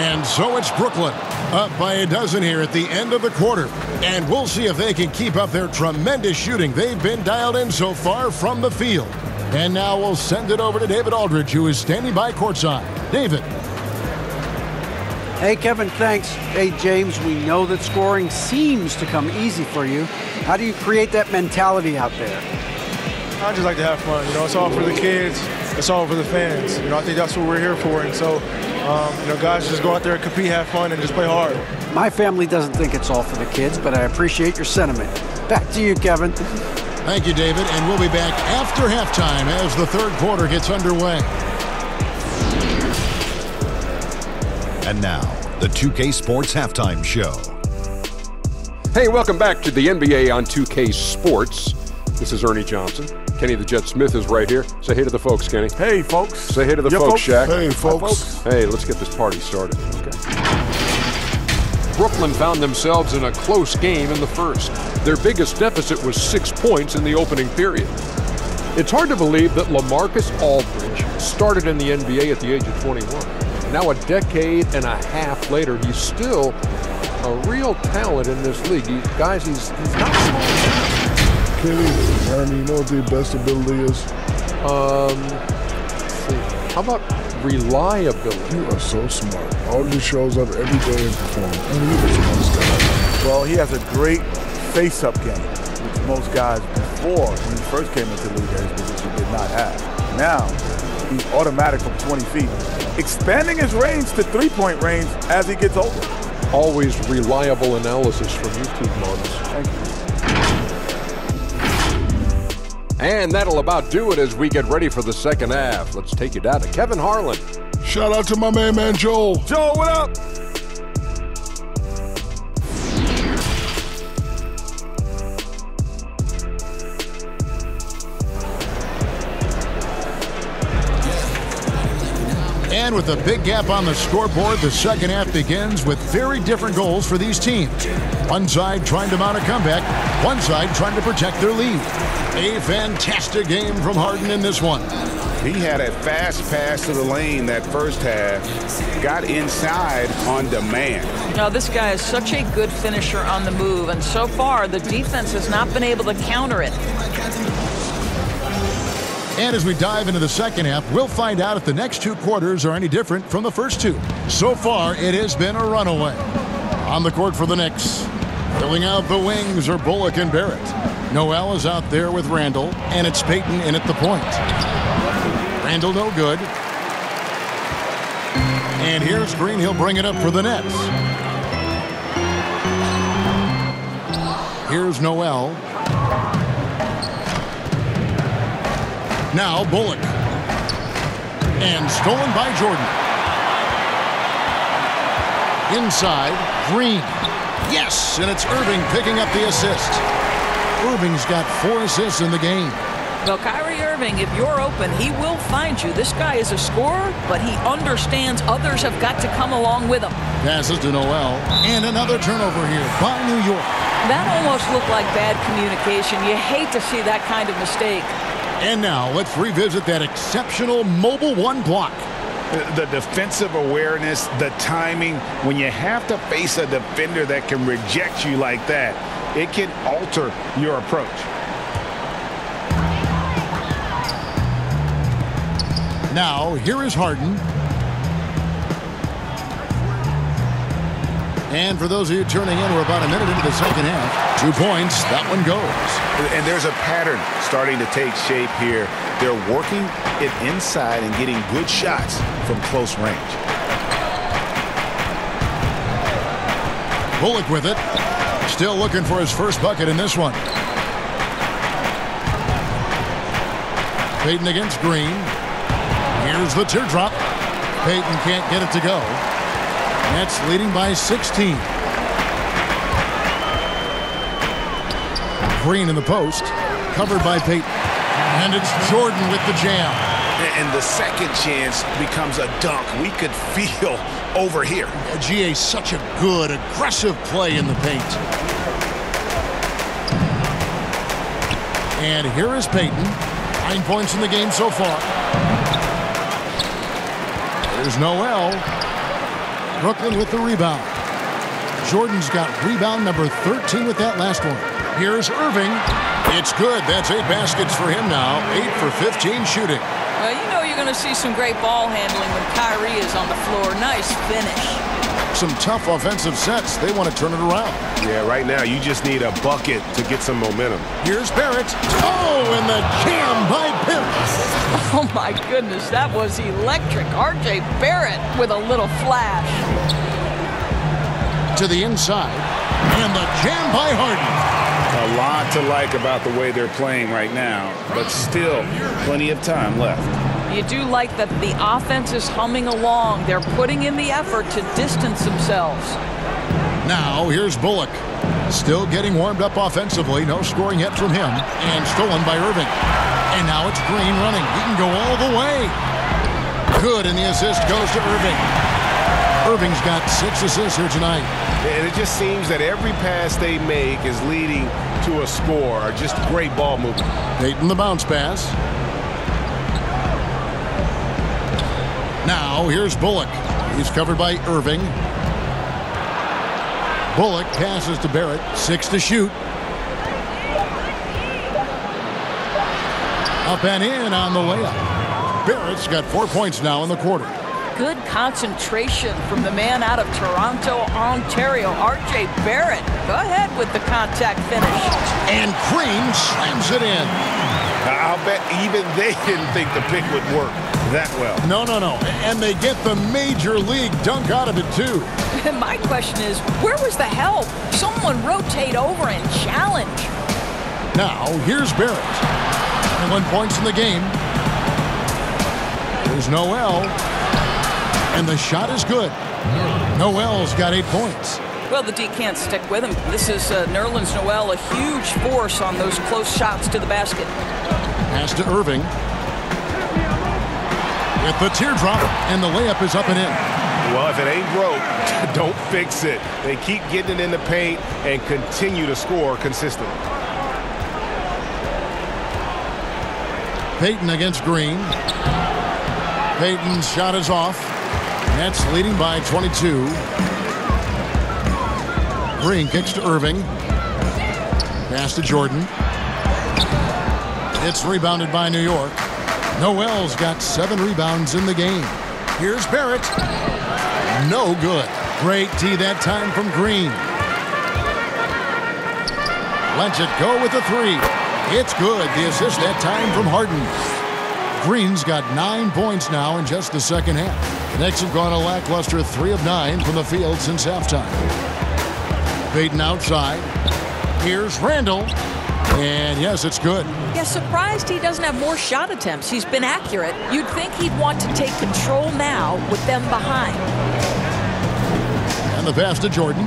And so it's Brooklyn, up by a dozen here at the end of the quarter. And we'll see if they can keep up their tremendous shooting. They've been dialed in so far from the field. And now we'll send it over to David Aldridge, who is standing by courtside. David. Hey, Kevin, thanks. Hey, James, we know that scoring seems to come easy for you. How do you create that mentality out there? I just like to have fun. You know, it's all for the kids. It's all for the fans. You know, I think that's what we're here for. And so, you know, guys just go out there and compete, have fun, and just play hard. My family doesn't think it's all for the kids, but I appreciate your sentiment. Back to you, Kevin. Thank you, David. And we'll be back after halftime as the third quarter gets underway. And now, the 2K Sports Halftime Show. Hey, welcome back to the NBA on 2K Sports. This is Ernie Johnson. Kenny the Jet Smith is right here. Say hey to the folks, Kenny. Hey, folks. Say hey to the folks, Shaq. Hey, folks. Hey, let's get this party started. Okay. Brooklyn found themselves in a close game in the first. Their biggest deficit was 6 points in the opening period. It's hard to believe that LaMarcus Aldridge started in the NBA at the age of 21. Now a decade and a half later, he's still a real talent in this league. He's not slowing down. Kenny, Ernie, you know what their best ability is? Let's see. How about reliability? You are so smart. Aldridge shows up every day and performs. I mean, he was a nice guy. Well, he has a great face-up game, which most guys before, when he first came into the league at his position, did not have. Now, he's automatic from 20 feet, expanding his range to three-point range as he gets older. Always reliable analysis from you two, Marcus. Thank you. And that'll about do it as we get ready for the second half. Let's take you down to Kevin Harlan. Shout out to my man Joel. Joel, what up? And with a big gap on the scoreboard, the second half begins with very different goals for these teams. One side trying to mount a comeback, one side trying to protect their lead. A fantastic game from Harden in this one. He had a fast pass to the lane that first half, got inside on demand. Now, this guy is such a good finisher on the move, and so far the defense has not been able to counter it. And as we dive into the second half, we'll find out if the next two quarters are any different from the first two. So far, it has been a runaway. On the court for the Knicks, filling out the wings are Bullock and Barrett. Noel is out there with Randall, and it's Payton in at the point. Randall no good. And here's Green. He'll bring it up for the Nets. Here's Noel. Now Bullock. And stolen by Jordan. Inside, Green. Yes, and it's Irving picking up the assist. Irving's got 4 assists in the game. Well, Kyrie Irving, if you're open, he will find you. This guy is a scorer, but he understands others have got to come along with him. Passes to Noel. And another turnover here by New York. That almost looked like bad communication. You hate to see that kind of mistake. And now let's revisit that exceptional mobile one block. The defensive awareness, the timing, when you have to face a defender that can reject you like that, it can alter your approach. Now, here is Harden. And for those of you turning in, we're about a minute into the second half. 2 points, that one goes. And there's a pattern starting to take shape here. They're working it inside and getting good shots from close range. Bullock with it. Still looking for his first bucket in this one. Payton against Green. Here's the teardrop. Payton can't get it to go. Nets leading by 16. Green in the post, covered by Payton. And it's Jordan with the jam. And the second chance becomes a dunk. We could feel over here. GA, such a good, aggressive play in the paint. And here is Payton. 9 points in the game so far. There's Noel. Brooklyn with the rebound. Jordan's got rebound number 13 with that last one. Here's Irving. It's good. That's 8 baskets for him now. 8 for 15 shooting. Well, you know you're going to see some great ball handling when Kyrie is on the floor. Nice finish. Some tough offensive sets. They want to turn it around. Yeah, right now you just need a bucket to get some momentum. Here's Barrett. Oh, and the jam by Pimp. Oh, my goodness. That was electric. R.J. Barrett with a little flash. To the inside. And the jam by Harden. A lot to like about the way they're playing right now, but still plenty of time left. You do like that the offense is humming along. They're putting in the effort to distance themselves. Now here's Bullock. Still getting warmed up offensively. No scoring yet from him. And stolen by Irving. And now it's Green running. He can go all the way. Good, and the assist goes to Irving. Irving's got 6 assists here tonight. And it just seems that every pass they make is leading to a score or just great ball movement. Payton the bounce pass. Now here's Bullock. He's covered by Irving. Bullock passes to Barrett. 6 to shoot. Up and in on the layup. Barrett's got 4 points now in the quarter. Good concentration from the man out of Toronto, Ontario, R.J. Barrett. Go ahead with the contact finish. And Green slams it in. I'll bet even they didn't think the pick would work that well. No. And they get the major league dunk out of it, too. My question is, where was the help? Someone rotate over and challenge. Now, here's Barrett. 21 points in the game. There's Noel. And the shot is good. Noel's got 8 points. Well, the D can't stick with him. This is Nerlens Noel, a huge force on those close shots to the basket. Pass to Irving. With the teardrop, and the layup is up and in. Well, if it ain't broke, don't fix it. They keep getting it in the paint and continue to score consistently. Payton against Green. Payton's shot is off. Nets leading by 22. Green kicks to Irving. Pass to Jordan. It's rebounded by New York. Noel's got 7 rebounds in the game. Here's Barrett. No good. Great D that time from Green. Lets it go with the 3. It's good. The assist that time from Harden. Green's got 9 points now in just the second half. Knicks have gone a lackluster 3 of 9 from the field since halftime. Payton outside. Here's Randall. And yes, it's good. Yeah, surprised he doesn't have more shot attempts. He's been accurate. You'd think he'd want to take control now with them behind. And the pass to Jordan.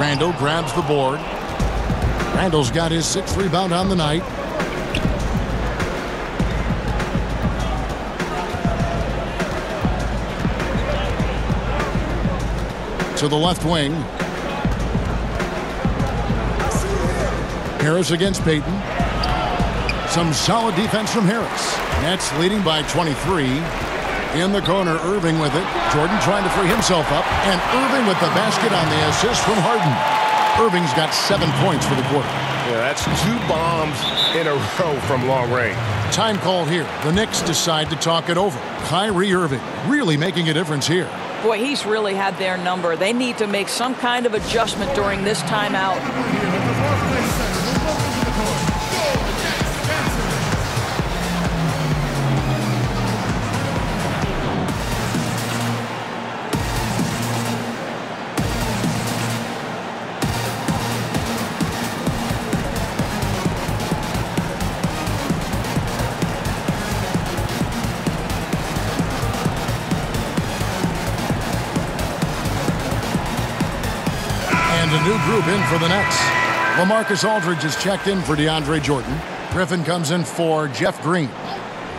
Randall grabs the board. Randall's got his 6th rebound on the night. To the left wing. Harris against Payton. Some solid defense from Harris. Nets leading by 23. In the corner, Irving with it. Jordan trying to free himself up. And Irving with the basket on the assist from Harden. Irving's got 7 points for the quarter. Yeah, that's 2 bombs in a row from long range. Time call here. The Knicks decide to talk it over. Kyrie Irving really making a difference here. Boy, he's really had their number. They need to make some kind of adjustment during this timeout. And a new group in for the Nets. LaMarcus Aldridge is checked in for DeAndre Jordan. Griffin comes in for Jeff Green.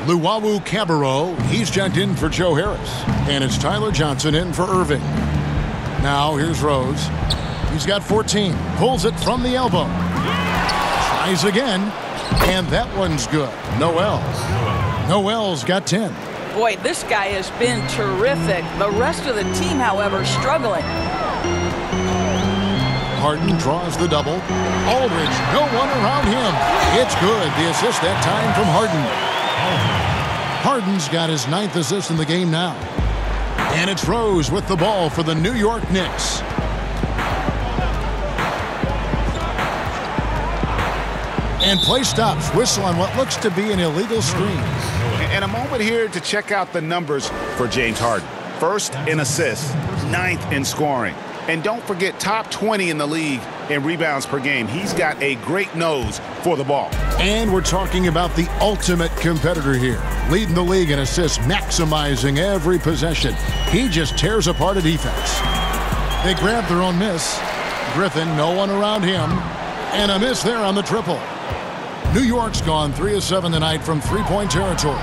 Luwawu Cabarrot, he's checked in for Joe Harris. And it's Tyler Johnson in for Irving. Now here's Rose. He's got 14. Pulls it from the elbow. Tries again. And that one's good. Noel's got 10. Boy, this guy has been terrific. The rest of the team, however, struggling. Harden draws the double. Aldridge, no one around him. It's good. The assist that time from Harden. Harden's got his 9th assist in the game now. And it's Rose with the ball for the New York Knicks. And play stops. Whistle on what looks to be an illegal screen. And a moment here to check out the numbers for James Harden. 1st in assists, 9th in scoring. And don't forget, top 20 in the league in rebounds per game. He's got a great nose for the ball. And we're talking about the ultimate competitor here. Leading the league in assists, maximizing every possession. He just tears apart a defense. They grab their own miss. Griffin, no one around him. And a miss there on the triple. New York's gone 3 of 7 tonight from three-point territory.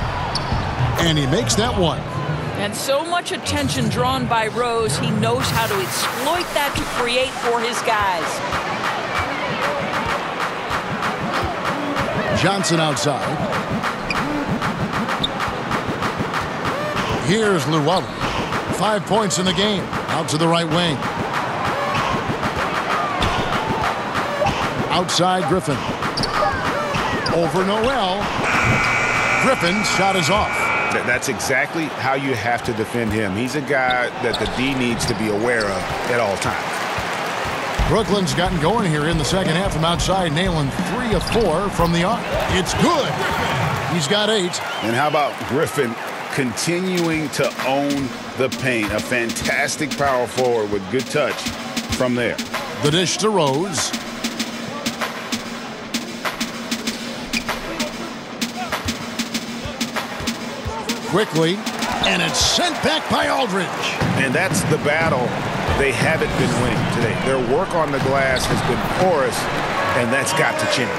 And he makes that one. And so much attention drawn by Rose, he knows how to exploit that to create for his guys. Johnson outside. Here's Luwawu. 5 points in the game. Out to the right wing. Outside Griffin. Over Noel. Griffin's shot is off. That's exactly how you have to defend him. He's a guy that the D needs to be aware of at all times. Brooklyn's gotten going here in the second half from outside, nailing 3 of 4 from the arc. It's good. He's got 8. And how about Griffin continuing to own the paint? A fantastic power forward with good touch from there. The dish to Rose. Quickly, and it's sent back by Aldridge. And that's the battle they haven't been winning today. Their work on the glass has been porous, and that's got to change.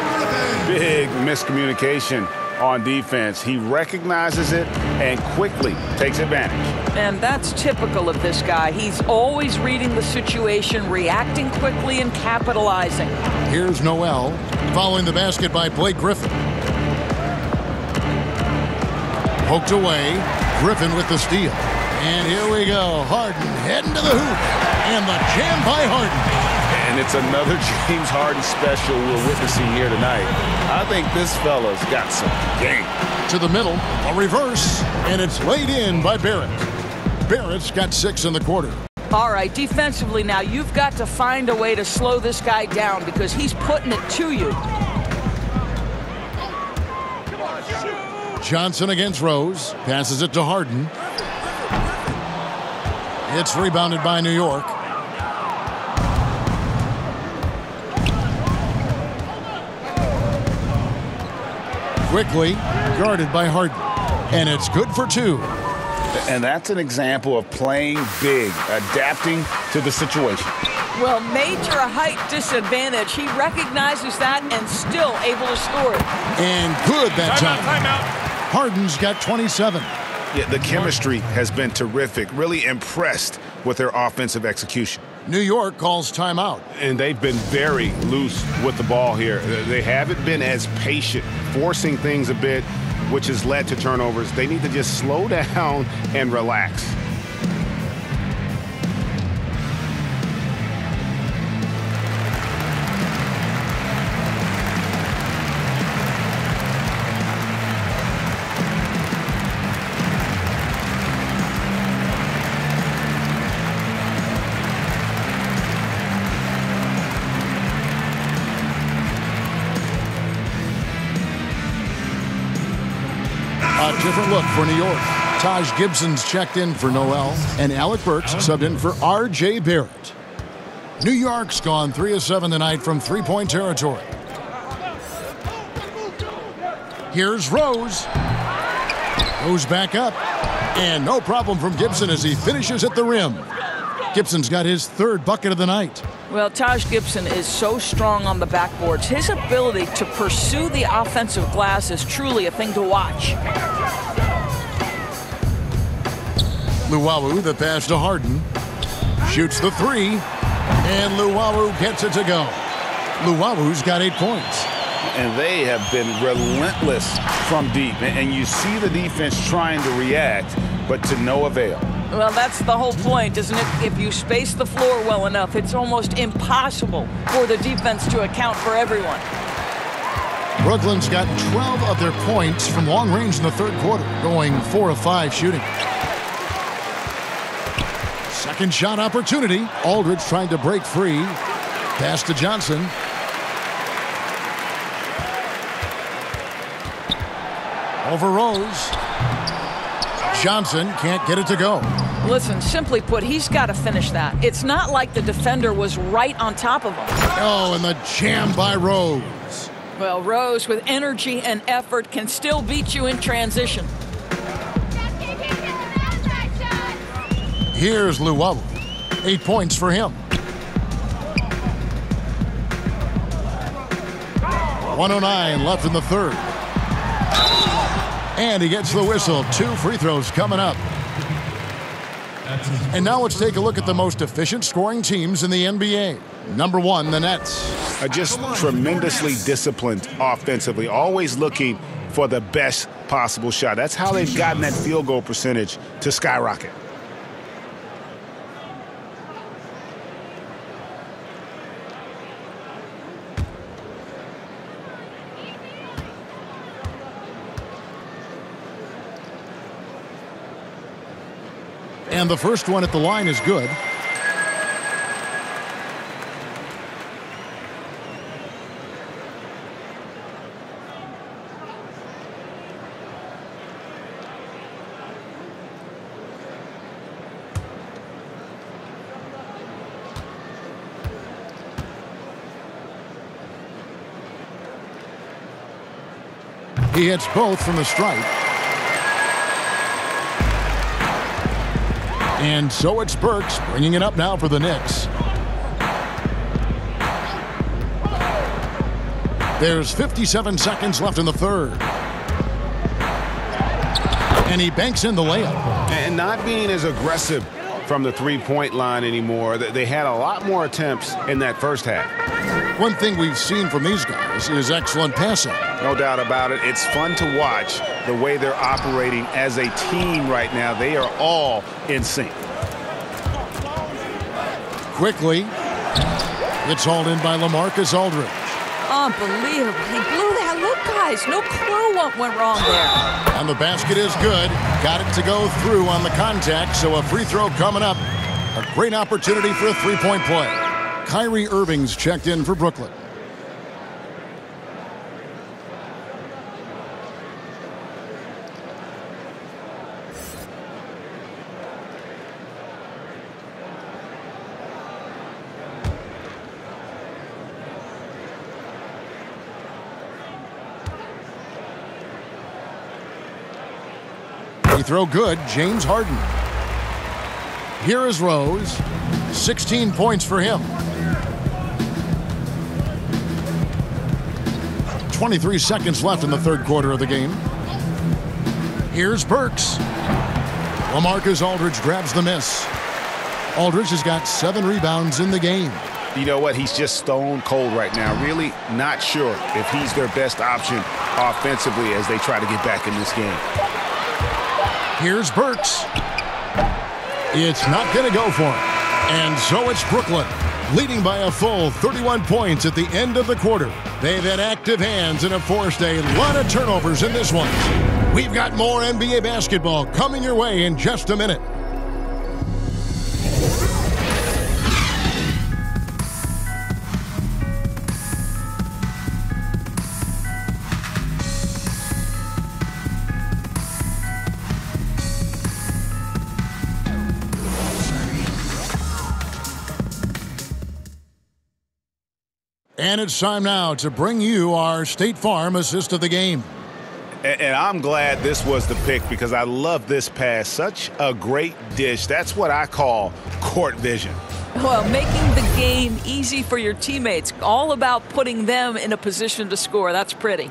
Big miscommunication on defense. He recognizes it and quickly takes advantage. And that's typical of this guy. He's always reading the situation, reacting quickly, and capitalizing. Here's Noel, following the basket by Blake Griffin. Poked away. Griffin with the steal. And here we go. Harden heading to the hoop. And the jam by Harden. And it's another James Harden special we're witnessing here tonight. I think this fella's got some game. To the middle. A reverse. And it's laid in by Barrett. Barrett's got 6 in the quarter. All right, defensively now, you've got to find a way to slow this guy down because he's putting it to you. Johnson against Rose. Passes it to Harden. It's rebounded by New York. Quickly guarded by Harden. And it's good for 2. And that's an example of playing big, adapting to the situation. Well, major height disadvantage. He recognizes that and still able to score it. And good that time. Harden's got 27. Yeah, the chemistry has been terrific. Really impressed with their offensive execution. New York calls timeout. And they've been very loose with the ball here. They haven't been as patient, forcing things a bit, which has led to turnovers. They need to just slow down and relax. A different look for New York. Taj Gibson's checked in for Noel, and Alec Burks subbed in for R.J. Barrett. New York's gone 3 of 7 tonight from three-point territory. Here's Rose. Goes back up. And no problem from Gibson as he finishes at the rim. Gibson's got his third bucket of the night. Well, Taj Gibson is so strong on the backboards. His ability to pursue the offensive glass is truly a thing to watch. Luwawu, the pass to Harden. Shoots the three, and Luwawu gets it to go. Luwawu's got 8 points. And they have been relentless from deep. And you see the defense trying to react, but to no avail. Well, that's the whole point, isn't it? If you space the floor well enough, it's almost impossible for the defense to account for everyone. Brooklyn's got 12 of their points from long range in the third quarter, going 4 of 5 shooting. Second shot opportunity. Aldridge trying to break free. Pass to Johnson. Over Rose. Johnson can't get it to go. Listen, simply put, he's got to finish that. It's not like the defender was right on top of him. Oh, and the jam by Rose. Well, Rose, with energy and effort, can still beat you in transition. Here's Luwawu. 8 points for him. 1:09 left in the third. And he gets the whistle. 2 free throws coming up. And now let's take a look at the most efficient scoring teams in the NBA. Number 1, the Nets. Are just tremendously disciplined offensively, always looking for the best possible shot. That's how they've gotten that field goal percentage to skyrocket. And the first one at the line is good. He hits both from the stripe. And so it's Burks bringing it up now for the Knicks. There's 57 seconds left in the third. And he banks in the layup. And not being as aggressive from the three-point line anymore. They had a lot more attempts in that first half. One thing we've seen from these guys is excellent passing. No doubt about it. It's fun to watch the way they're operating as a team right now. They are all in sync. Quickly, it's hauled in by LaMarcus Aldridge. Unbelievable. He blew that. Look, guys, no clue what went wrong there. And the basket is good. Got it to go through on the contact, so a free throw coming up. A great opportunity for a three-point play. Kyrie Irving's checked in for Brooklyn. Free throw good, James Harden. Here is Rose. 16 points for him. 23 seconds left in the third quarter of the game. Here's Burks. LaMarcus Aldridge grabs the miss. Aldridge has got 7 rebounds in the game. You know what? He's just stone cold right now. Really not sure if he's their best option offensively as they try to get back in this game. Here's Burks. It's not going to go for him. And so it's Brooklyn, leading by a full 31 points at the end of the quarter. They've had active hands and have forced a lot of turnovers in this one. We've got more NBA basketball coming your way in just a minute. And it's time now to bring you our State Farm assist of the game. And I'm glad this was the pick because I love this pass. Such a great dish. That's what I call court vision. Well, making the game easy for your teammates. All about putting them in a position to score. That's pretty.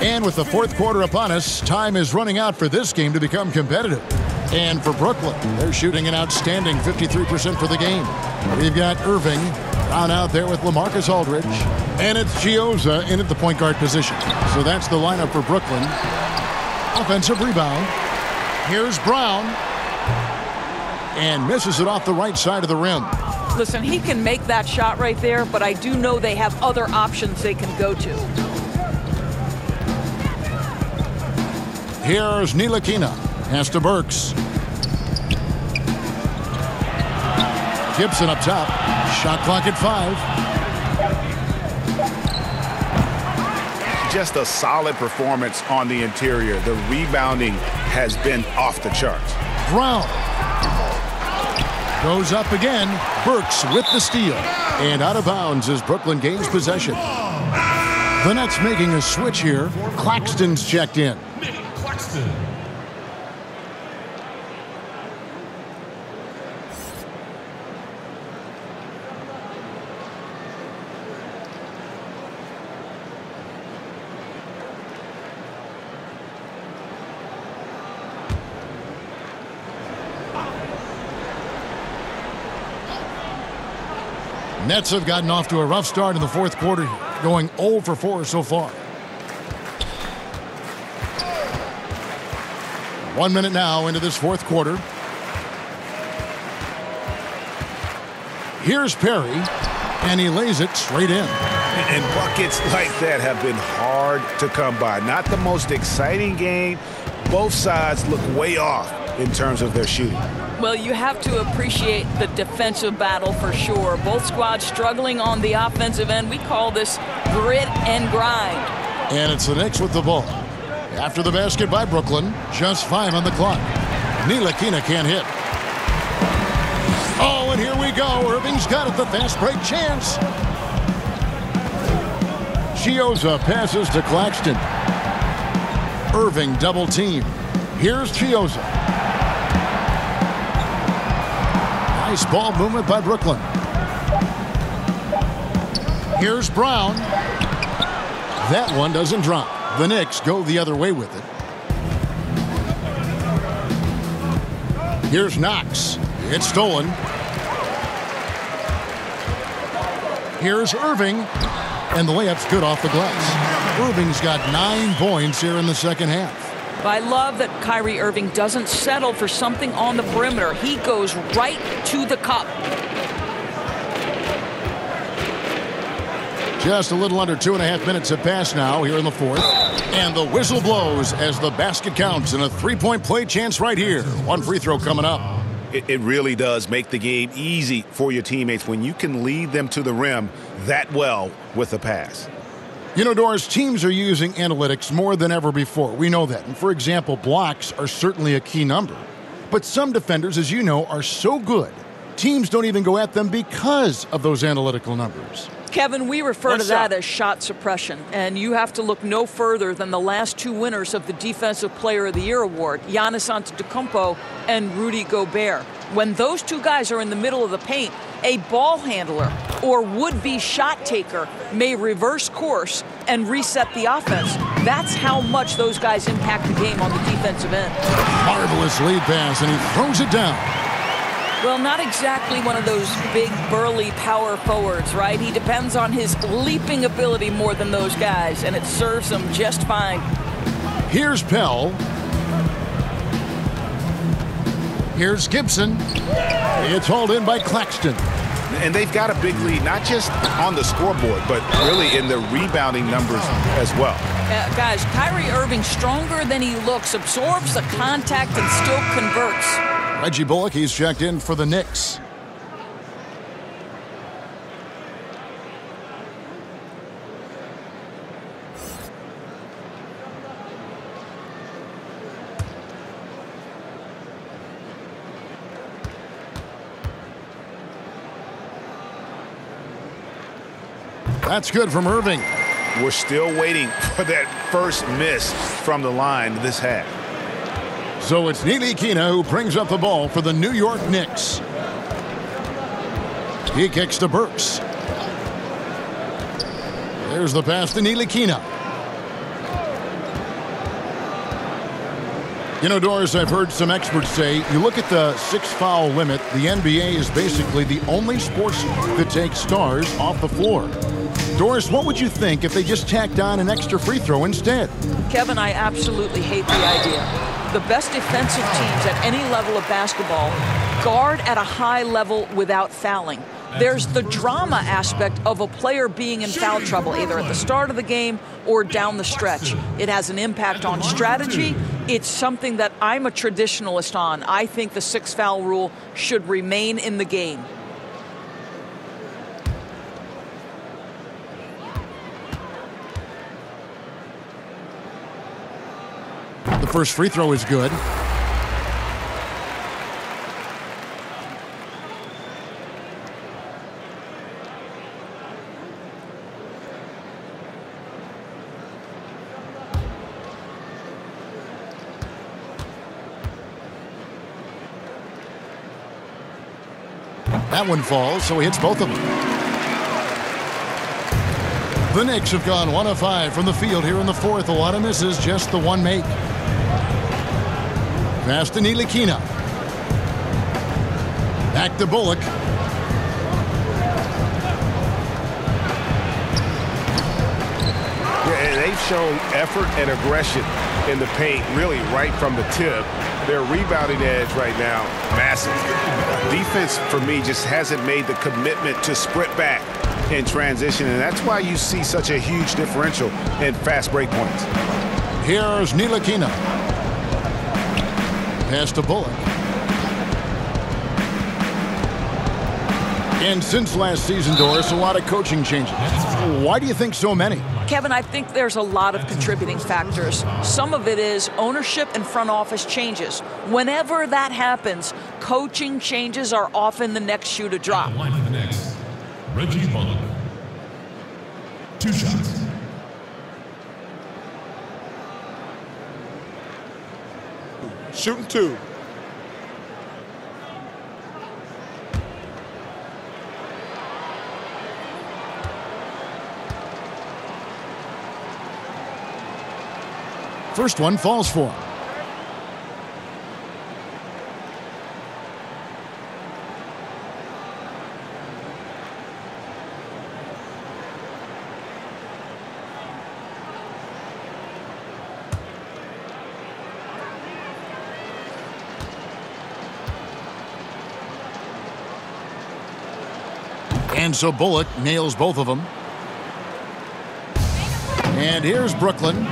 And with the fourth quarter upon us, time is running out for this game to become competitive. And for Brooklyn, they're shooting an outstanding 53% for the game. We've got Irving down out there with LaMarcus Aldridge. And it's Chiozza in at the point guard position. So that's the lineup for Brooklyn. Offensive rebound. Here's Brown. And misses it off the right side of the rim. Listen, he can make that shot right there, but I do know they have other options they can go to. Here's Ntilikina. Pass to Burks. Gibson up top. Shot clock at 5. Just a solid performance on the interior. The rebounding has been off the charts. Brown goes up again. Burks with the steal. And out of bounds as Brooklyn gains possession. The Nets making a switch here. Claxton's checked in. Nets have gotten off to a rough start in the fourth quarter, going 0 for 4 so far. 1 minute now into this fourth quarter. Here's Perry, and he lays it straight in. And buckets like that have been hard to come by. Not the most exciting game. Both sides look way off in terms of their shooting. Well, you have to appreciate the defensive battle for sure. Both squads struggling on the offensive end. We call this grit and grind. And it's the Knicks with the ball. After the basket by Brooklyn, just 5 on the clock. Ntilikina can't hit. Oh, and here we go. Irving's got it, the fast break chance. Chiozza passes to Claxton. Irving double team. Here's Chiozza. Nice ball movement by Brooklyn. Here's Brown. That one doesn't drop. The Knicks go the other way with it. Here's Knox. It's stolen. Here's Irving. And the layup's good off the glass. Irving's got 9 points here in the second half. I love that Kyrie Irving doesn't settle for something on the perimeter. He goes right to the cup. Just a little under 2.5 minutes have passed now here in the fourth. And the whistle blows as the basket counts and a 3-point play chance right here. One free throw coming up. It really does make the game easy for your teammates when you can lead them to the rim that well with a pass. You know, Doris, teams are using analytics more than ever before. We know that. And for example, blocks are certainly a key number. But some defenders, as you know, are so good, teams don't even go at them because of those analytical numbers. Kevin, we refer to that as shot suppression. And you have to look no further than the last 2 winners of the Defensive Player of the Year award, Giannis Antetokounmpo and Rudy Gobert. When those 2 guys are in the middle of the paint, a ball handler or would-be shot taker may reverse course and reset the offense. That's how much those guys impact the game on the defensive end. Marvelous lead pass, and he throws it down. Well, not exactly one of those big, burly power forwards, right? He depends on his leaping ability more than those guys, and it serves him just fine. Here's Pell. Here's Gibson. It's hauled in by Claxton. And they've got a big lead, not just on the scoreboard, but really in the rebounding numbers as well. Guys, Kyrie Irving, stronger than he looks, absorbs the contact and still converts. Reggie Bullock, he's checked in for the Knicks. That's good from Irving. We're still waiting for that first miss from the line this half. So it's Ntilikina who brings up the ball for the New York Knicks. He kicks to Burks. There's the pass to Ntilikina. You know, Doris, I've heard some experts say, you look at the 6-foul limit, the NBA is basically the only sport that takes stars off the floor. Doris, what would you think if they just tacked on an extra free throw instead? Kevin, I absolutely hate the idea. The best defensive teams at any level of basketball guard at a high level without fouling. There's the drama aspect of a player being in foul trouble, either at the start of the game or down the stretch. It has an impact on strategy. It's something that I'm a traditionalist on. I think the 6-foul rule should remain in the game. The first free throw is good. That one falls, so he hits both of them. The Knicks have gone 1 of 5 from the field here in the fourth. A lot of misses, just the one make. Pass to Ntilikina. Back to Bullock. Yeah, they've shown effort and aggression in the paint, really right from the tip. Their rebounding edge right now, massive. Defense, for me, just hasn't made the commitment to sprint back in transition, and that's why you see such a huge differential in fast break points. Here's Ntilikina. Pass to Bullock. And since last season, Doris, a lot of coaching changes. Why do you think so many? Kevin, I think there's a lot of contributing factors. Some of it is ownership and front office changes. Whenever that happens, coaching changes are often the next shoe to drop. Line for the Knicks, Reggie Bullock. 2 shots. Shooting 2. First one falls for him. And so Bullock nails both of them. And here's Brooklyn.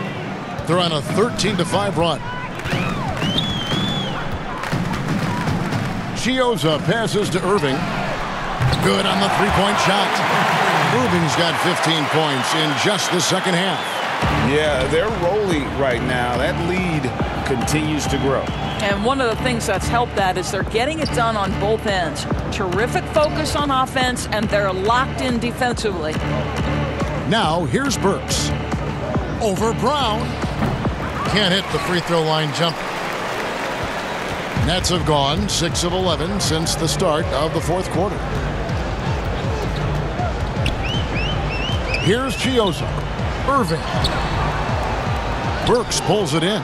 They're on a 13-5 run. Chioza passes to Irving. Good on the three-point shot. Irving's got 15 points in just the second half. Yeah, they're rolling right now. That lead continues to grow. And one of the things that's helped that is they're getting it done on both ends. Terrific focus on offense, and they're locked in defensively. Now, here's Burks. Over Brown. Can't hit the free throw line jump. Nets have gone 6 of 11 since the start of the fourth quarter. Here's Chioza. Irving. Burks pulls it in.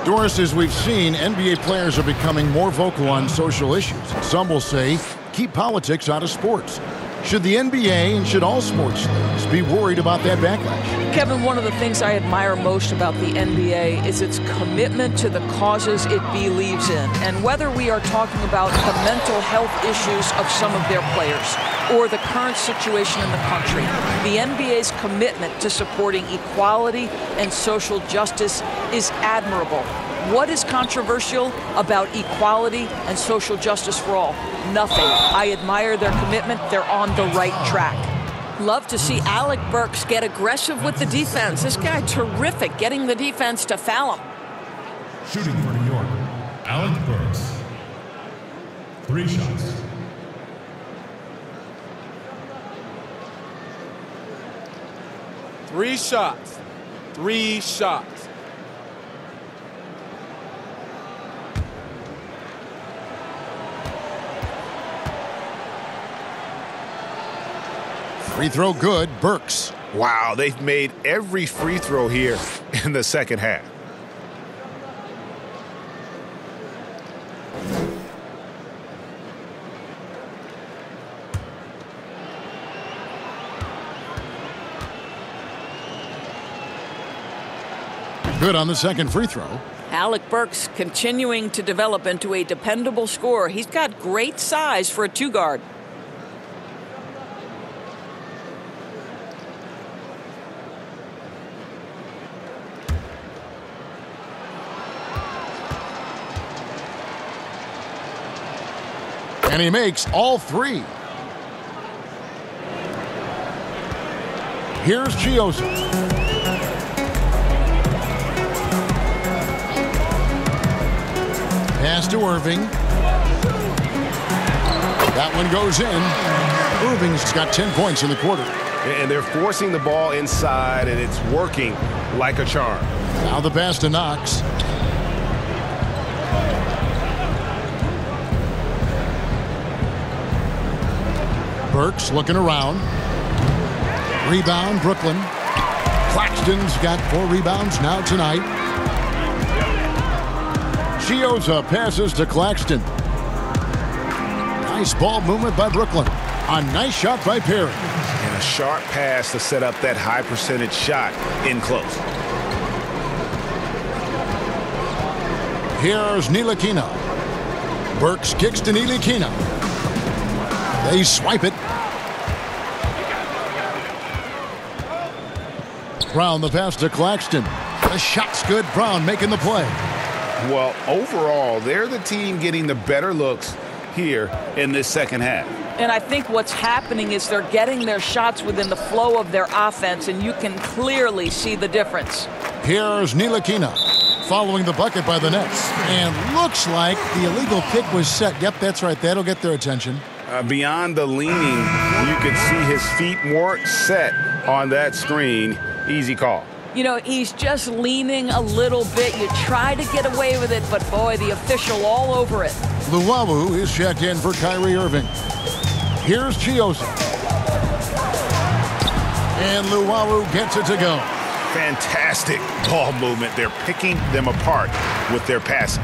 Doris, as we've seen, NBA players are becoming more vocal on social issues. Some will say, keep politics out of sports. Should the NBA and should all sports leagues be worried about that backlash? Kevin, one of the things I admire most about the NBA is its commitment to the causes it believes in. And whether we are talking about the mental health issues of some of their players or the current situation in the country, the NBA's commitment to supporting equality and social justice is admirable. What is controversial about equality and social justice for all? Nothing. I admire their commitment. They're on the right track. Love to see Alec Burks get aggressive with the defense. This guy terrific, getting the defense to foul him. Shooting for New York, Alec Burks. 3 shots. 3 shots. 3 shots. Free throw good. Burks. Wow, they've made every free throw here in the second half. Good on the second free throw. Alec Burks continuing to develop into a dependable scorer. He's got great size for a 2-guard. And he makes all 3. Here's Chiosa. Pass to Irving. That one goes in. Irving's got 10 points in the quarter. And they're forcing the ball inside, and it's working like a charm. Now the pass to Knox. Burks looking around. Rebound, Brooklyn. Claxton's got 4 rebounds now tonight. Chiosa passes to Claxton. Nice ball movement by Brooklyn. A nice shot by Perry. And a sharp pass to set up that high percentage shot in close. Here's Ntilikina. Burks kicks to Ntilikina. They swipe it. Brown the pass to Claxton. The shot's good. Brown making the play. Well, overall, they're the team getting the better looks here in this second half. And I think what's happening is they're getting their shots within the flow of their offense, and you can clearly see the difference. Here's Ntilikina following the bucket by the Nets. And looks like the illegal kick was set. Yep, that's right. That'll get their attention. Beyond the leaning, you could see his feet weren't set on that screen. Easy call. You know, he's just leaning a little bit. You try to get away with it, but boy, the official all over it. Luwawu is checked in for Kyrie Irving. Here's Chiosa. And Luwawu gets it to go. Fantastic ball movement. They're picking them apart with their passing.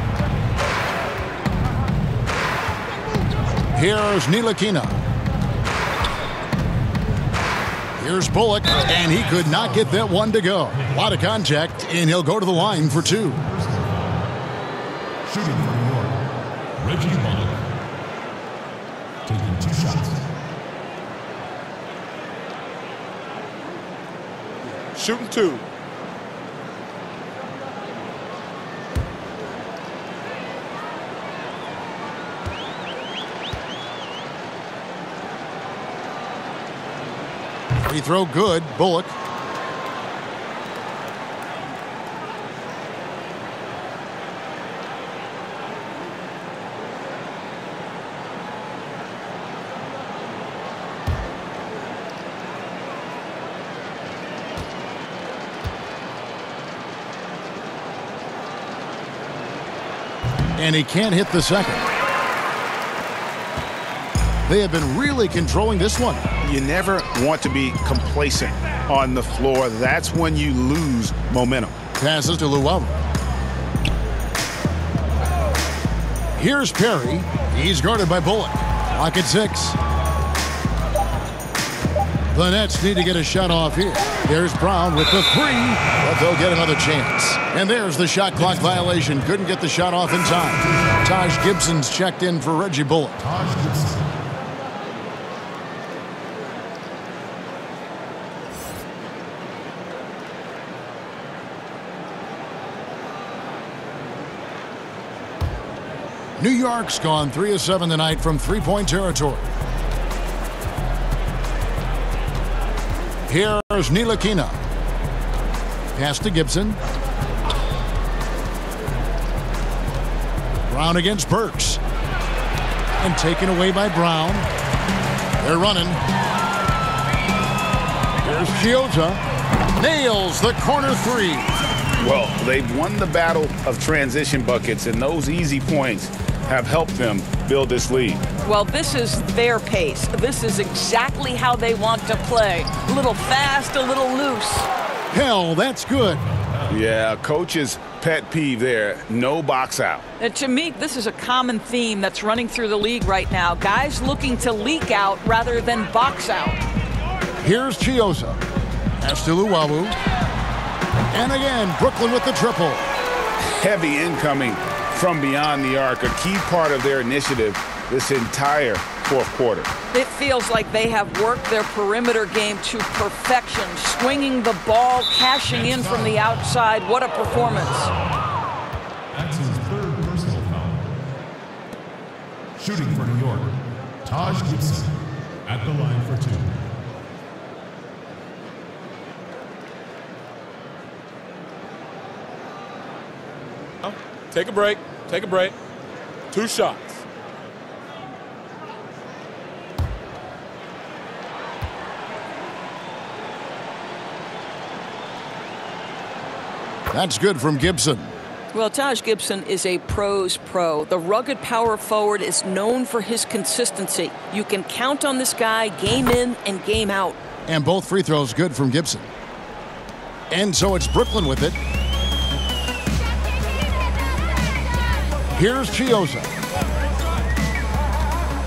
Here's Ntilikina. Here's Bullock, and he could not get that one to go. A lot of contact, and he'll go to the line for 2. Shooting for New York, Reggie Bullock. Taking 2 shots. Shooting 2. Free throw good. Bullock. And he can't hit the second. They have been really controlling this one. You never want to be complacent on the floor. That's when you lose momentum. Passes to Luwawu. Here's Perry. He's guarded by Bullock. Clock at 6. The Nets need to get a shot off here. There's Brown with the 3, but they'll get another chance. And there's the shot clock violation. Couldn't get the shot off in time. Taj Gibson's checked in for Reggie Bullock. Taj Gibson. New York's gone 3 of 7 tonight from three-point territory. Here's Ntilikina. Pass to Gibson. Brown against Burks. And taken away by Brown. They're running. Here's Chiosa. Nails the corner three. Well, they've won the battle of transition buckets, and those easy points have helped them build this lead. Well, this is their pace. This is exactly how they want to play. A little fast, a little loose. Hell, that's good. Yeah, coach's pet peeve there, no box out. And to me, this is a common theme that's running through the league right now. Guys looking to leak out rather than box out. Here's Chioza. Pass to Luwawu. And again, Brooklyn with the triple. Heavy incoming from beyond the arc, a key part of their initiative this entire fourth quarter. It feels like they have worked their perimeter game to perfection, swinging the ball, cashing in from the outside. What a performance. That's his third personal foul. Shooting for New York, Taj Gibson at the line for two. Take a break. Take a break. 2 shots. That's good from Gibson. Well, Taj Gibson is a pro's pro. The rugged power forward is known for his consistency. You can count on this guy game in and game out. And both free throws good from Gibson. And so it's Brooklyn with it. Here's Chioza.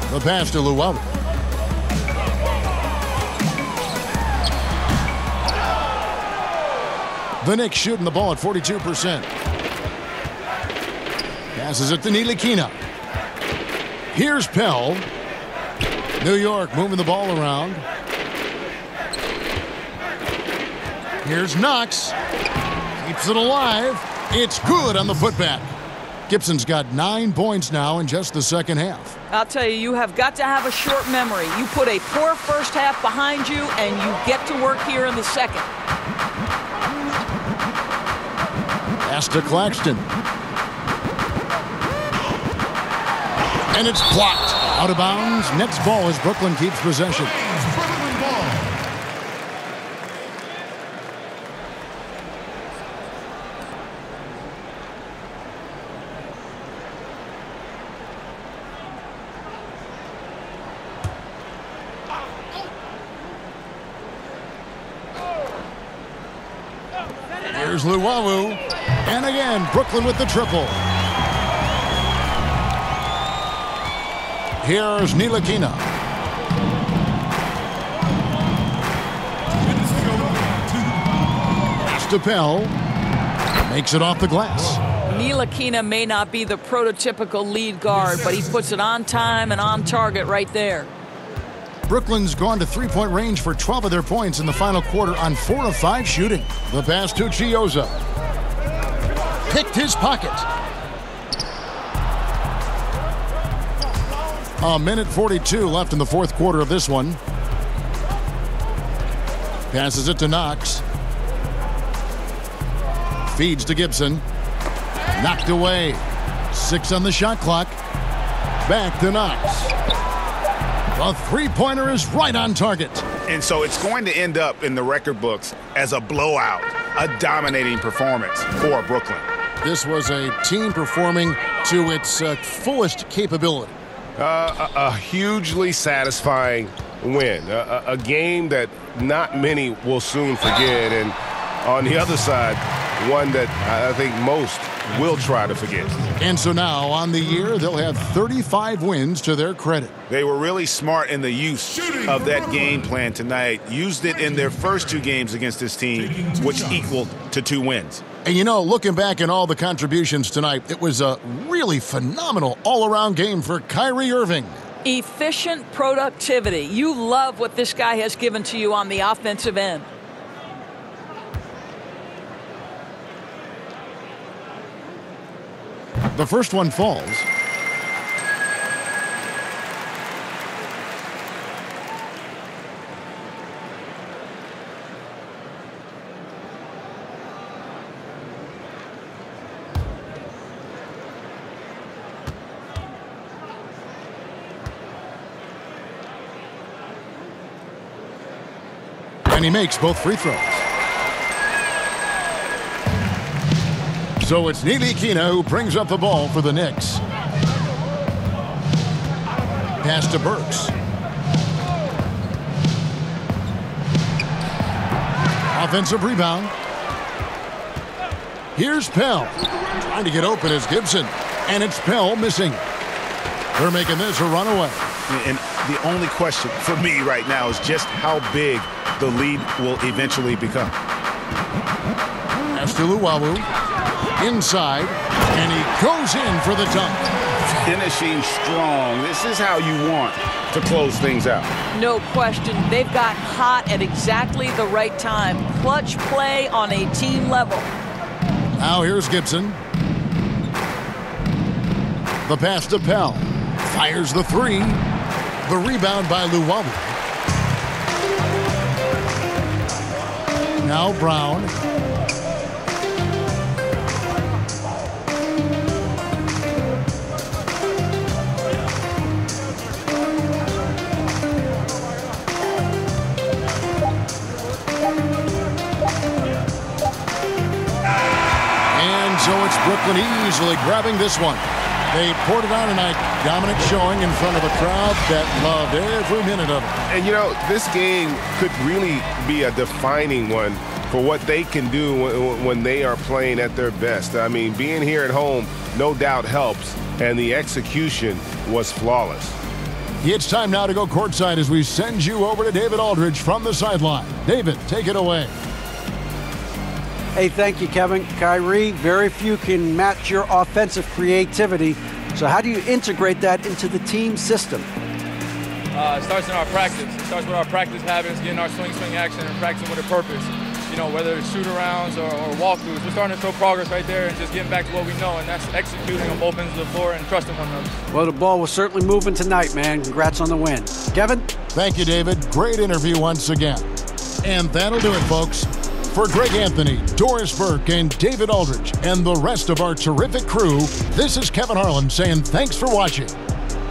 The pass to Luwawu. The Knicks shooting the ball at 42%. Passes it to Ntilikina. Here's Pell. New York moving the ball around. Here's Knox. Keeps it alive. It's good on the putback. Gibson's got 9 points now in just the second half. I'll tell you, you have got to have a short memory. You put a poor first half behind you, and you get to work here in the second. Pass to Claxton. And it's blocked. Out of bounds. Next ball as Brooklyn keeps possession. Here's Luwawu. And again, Brooklyn with the triple. Here's Ntilikina. Pass to Pell. Makes it off the glass. Ntilikina may not be the prototypical lead guard, but he puts it on time and on target right there. Brooklyn's gone to three-point range for 12 of their points in the final quarter on 4 of 5 shooting. The pass to Chioza. Picked his pocket. A minute 42 left in the fourth quarter of this one. Passes it to Knox. Feeds to Gibson. Knocked away. 6 on the shot clock. Back to Knox. The three-pointer is right on target. And so it's going to end up in the record books as a blowout, a dominating performance for Brooklyn. This was a team performing to its fullest capability. A hugely satisfying win. A game that not many will soon forget. And on the other side, one that I think most will try to forget. And so now, on the year, they'll have 35 wins to their credit. They were really smart in the use of that game plan tonight. Used it in their first 2 games against this team, which equaled to 2 wins. And you know, looking back at all the contributions tonight, it was a really phenomenal all-around game for Kyrie Irving. Efficient productivity. You love what this guy has given to you on the offensive end. The first one falls. And he makes both free throws. So it's Nilikina who brings up the ball for the Knicks. Pass to Burks. Offensive rebound. Here's Pell. Trying to get open is Gibson. And it's Pell missing. They're making this a runaway. And the only question for me right now is just how big the lead will eventually become. Pass to Luwawu. Inside. And he goes in for the dunk. Finishing strong. This is how you want to close things out. No question. They've gotten hot at exactly the right time. Clutch play on a team level. Now here's Gibson. The pass to Pell. Fires the three. The rebound by Luwawu. Now Brown. So it's Brooklyn easily grabbing this one. They poured it on tonight. Dominant showing in front of a crowd that loved every minute of it. And, you know, this game could really be a defining one for what they can do when they are playing at their best. I mean, being here at home no doubt helps, and the execution was flawless. It's time now to go courtside as we send you over to David Aldridge from the sideline. David, take it away. Hey, thank you, Kevin. Kyrie, very few can match your offensive creativity. So how do you integrate that into the team system? It starts in our practice. It starts with our practice habits, getting our swing action and practicing with a purpose. You know, whether it's shoot-arounds or walkthroughs, we're starting to show progress right there and just getting back to what we know, and that's executing on both ends of the floor and trusting one another. Well, the ball was certainly moving tonight, man. Congrats on the win. Kevin? Thank you, David. Great interview once again. And that'll do it, folks. For Greg Anthony, Doris Burke, and David Aldridge, and the rest of our terrific crew, this is Kevin Harlan saying thanks for watching.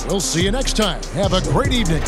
We'll see you next time. Have a great evening.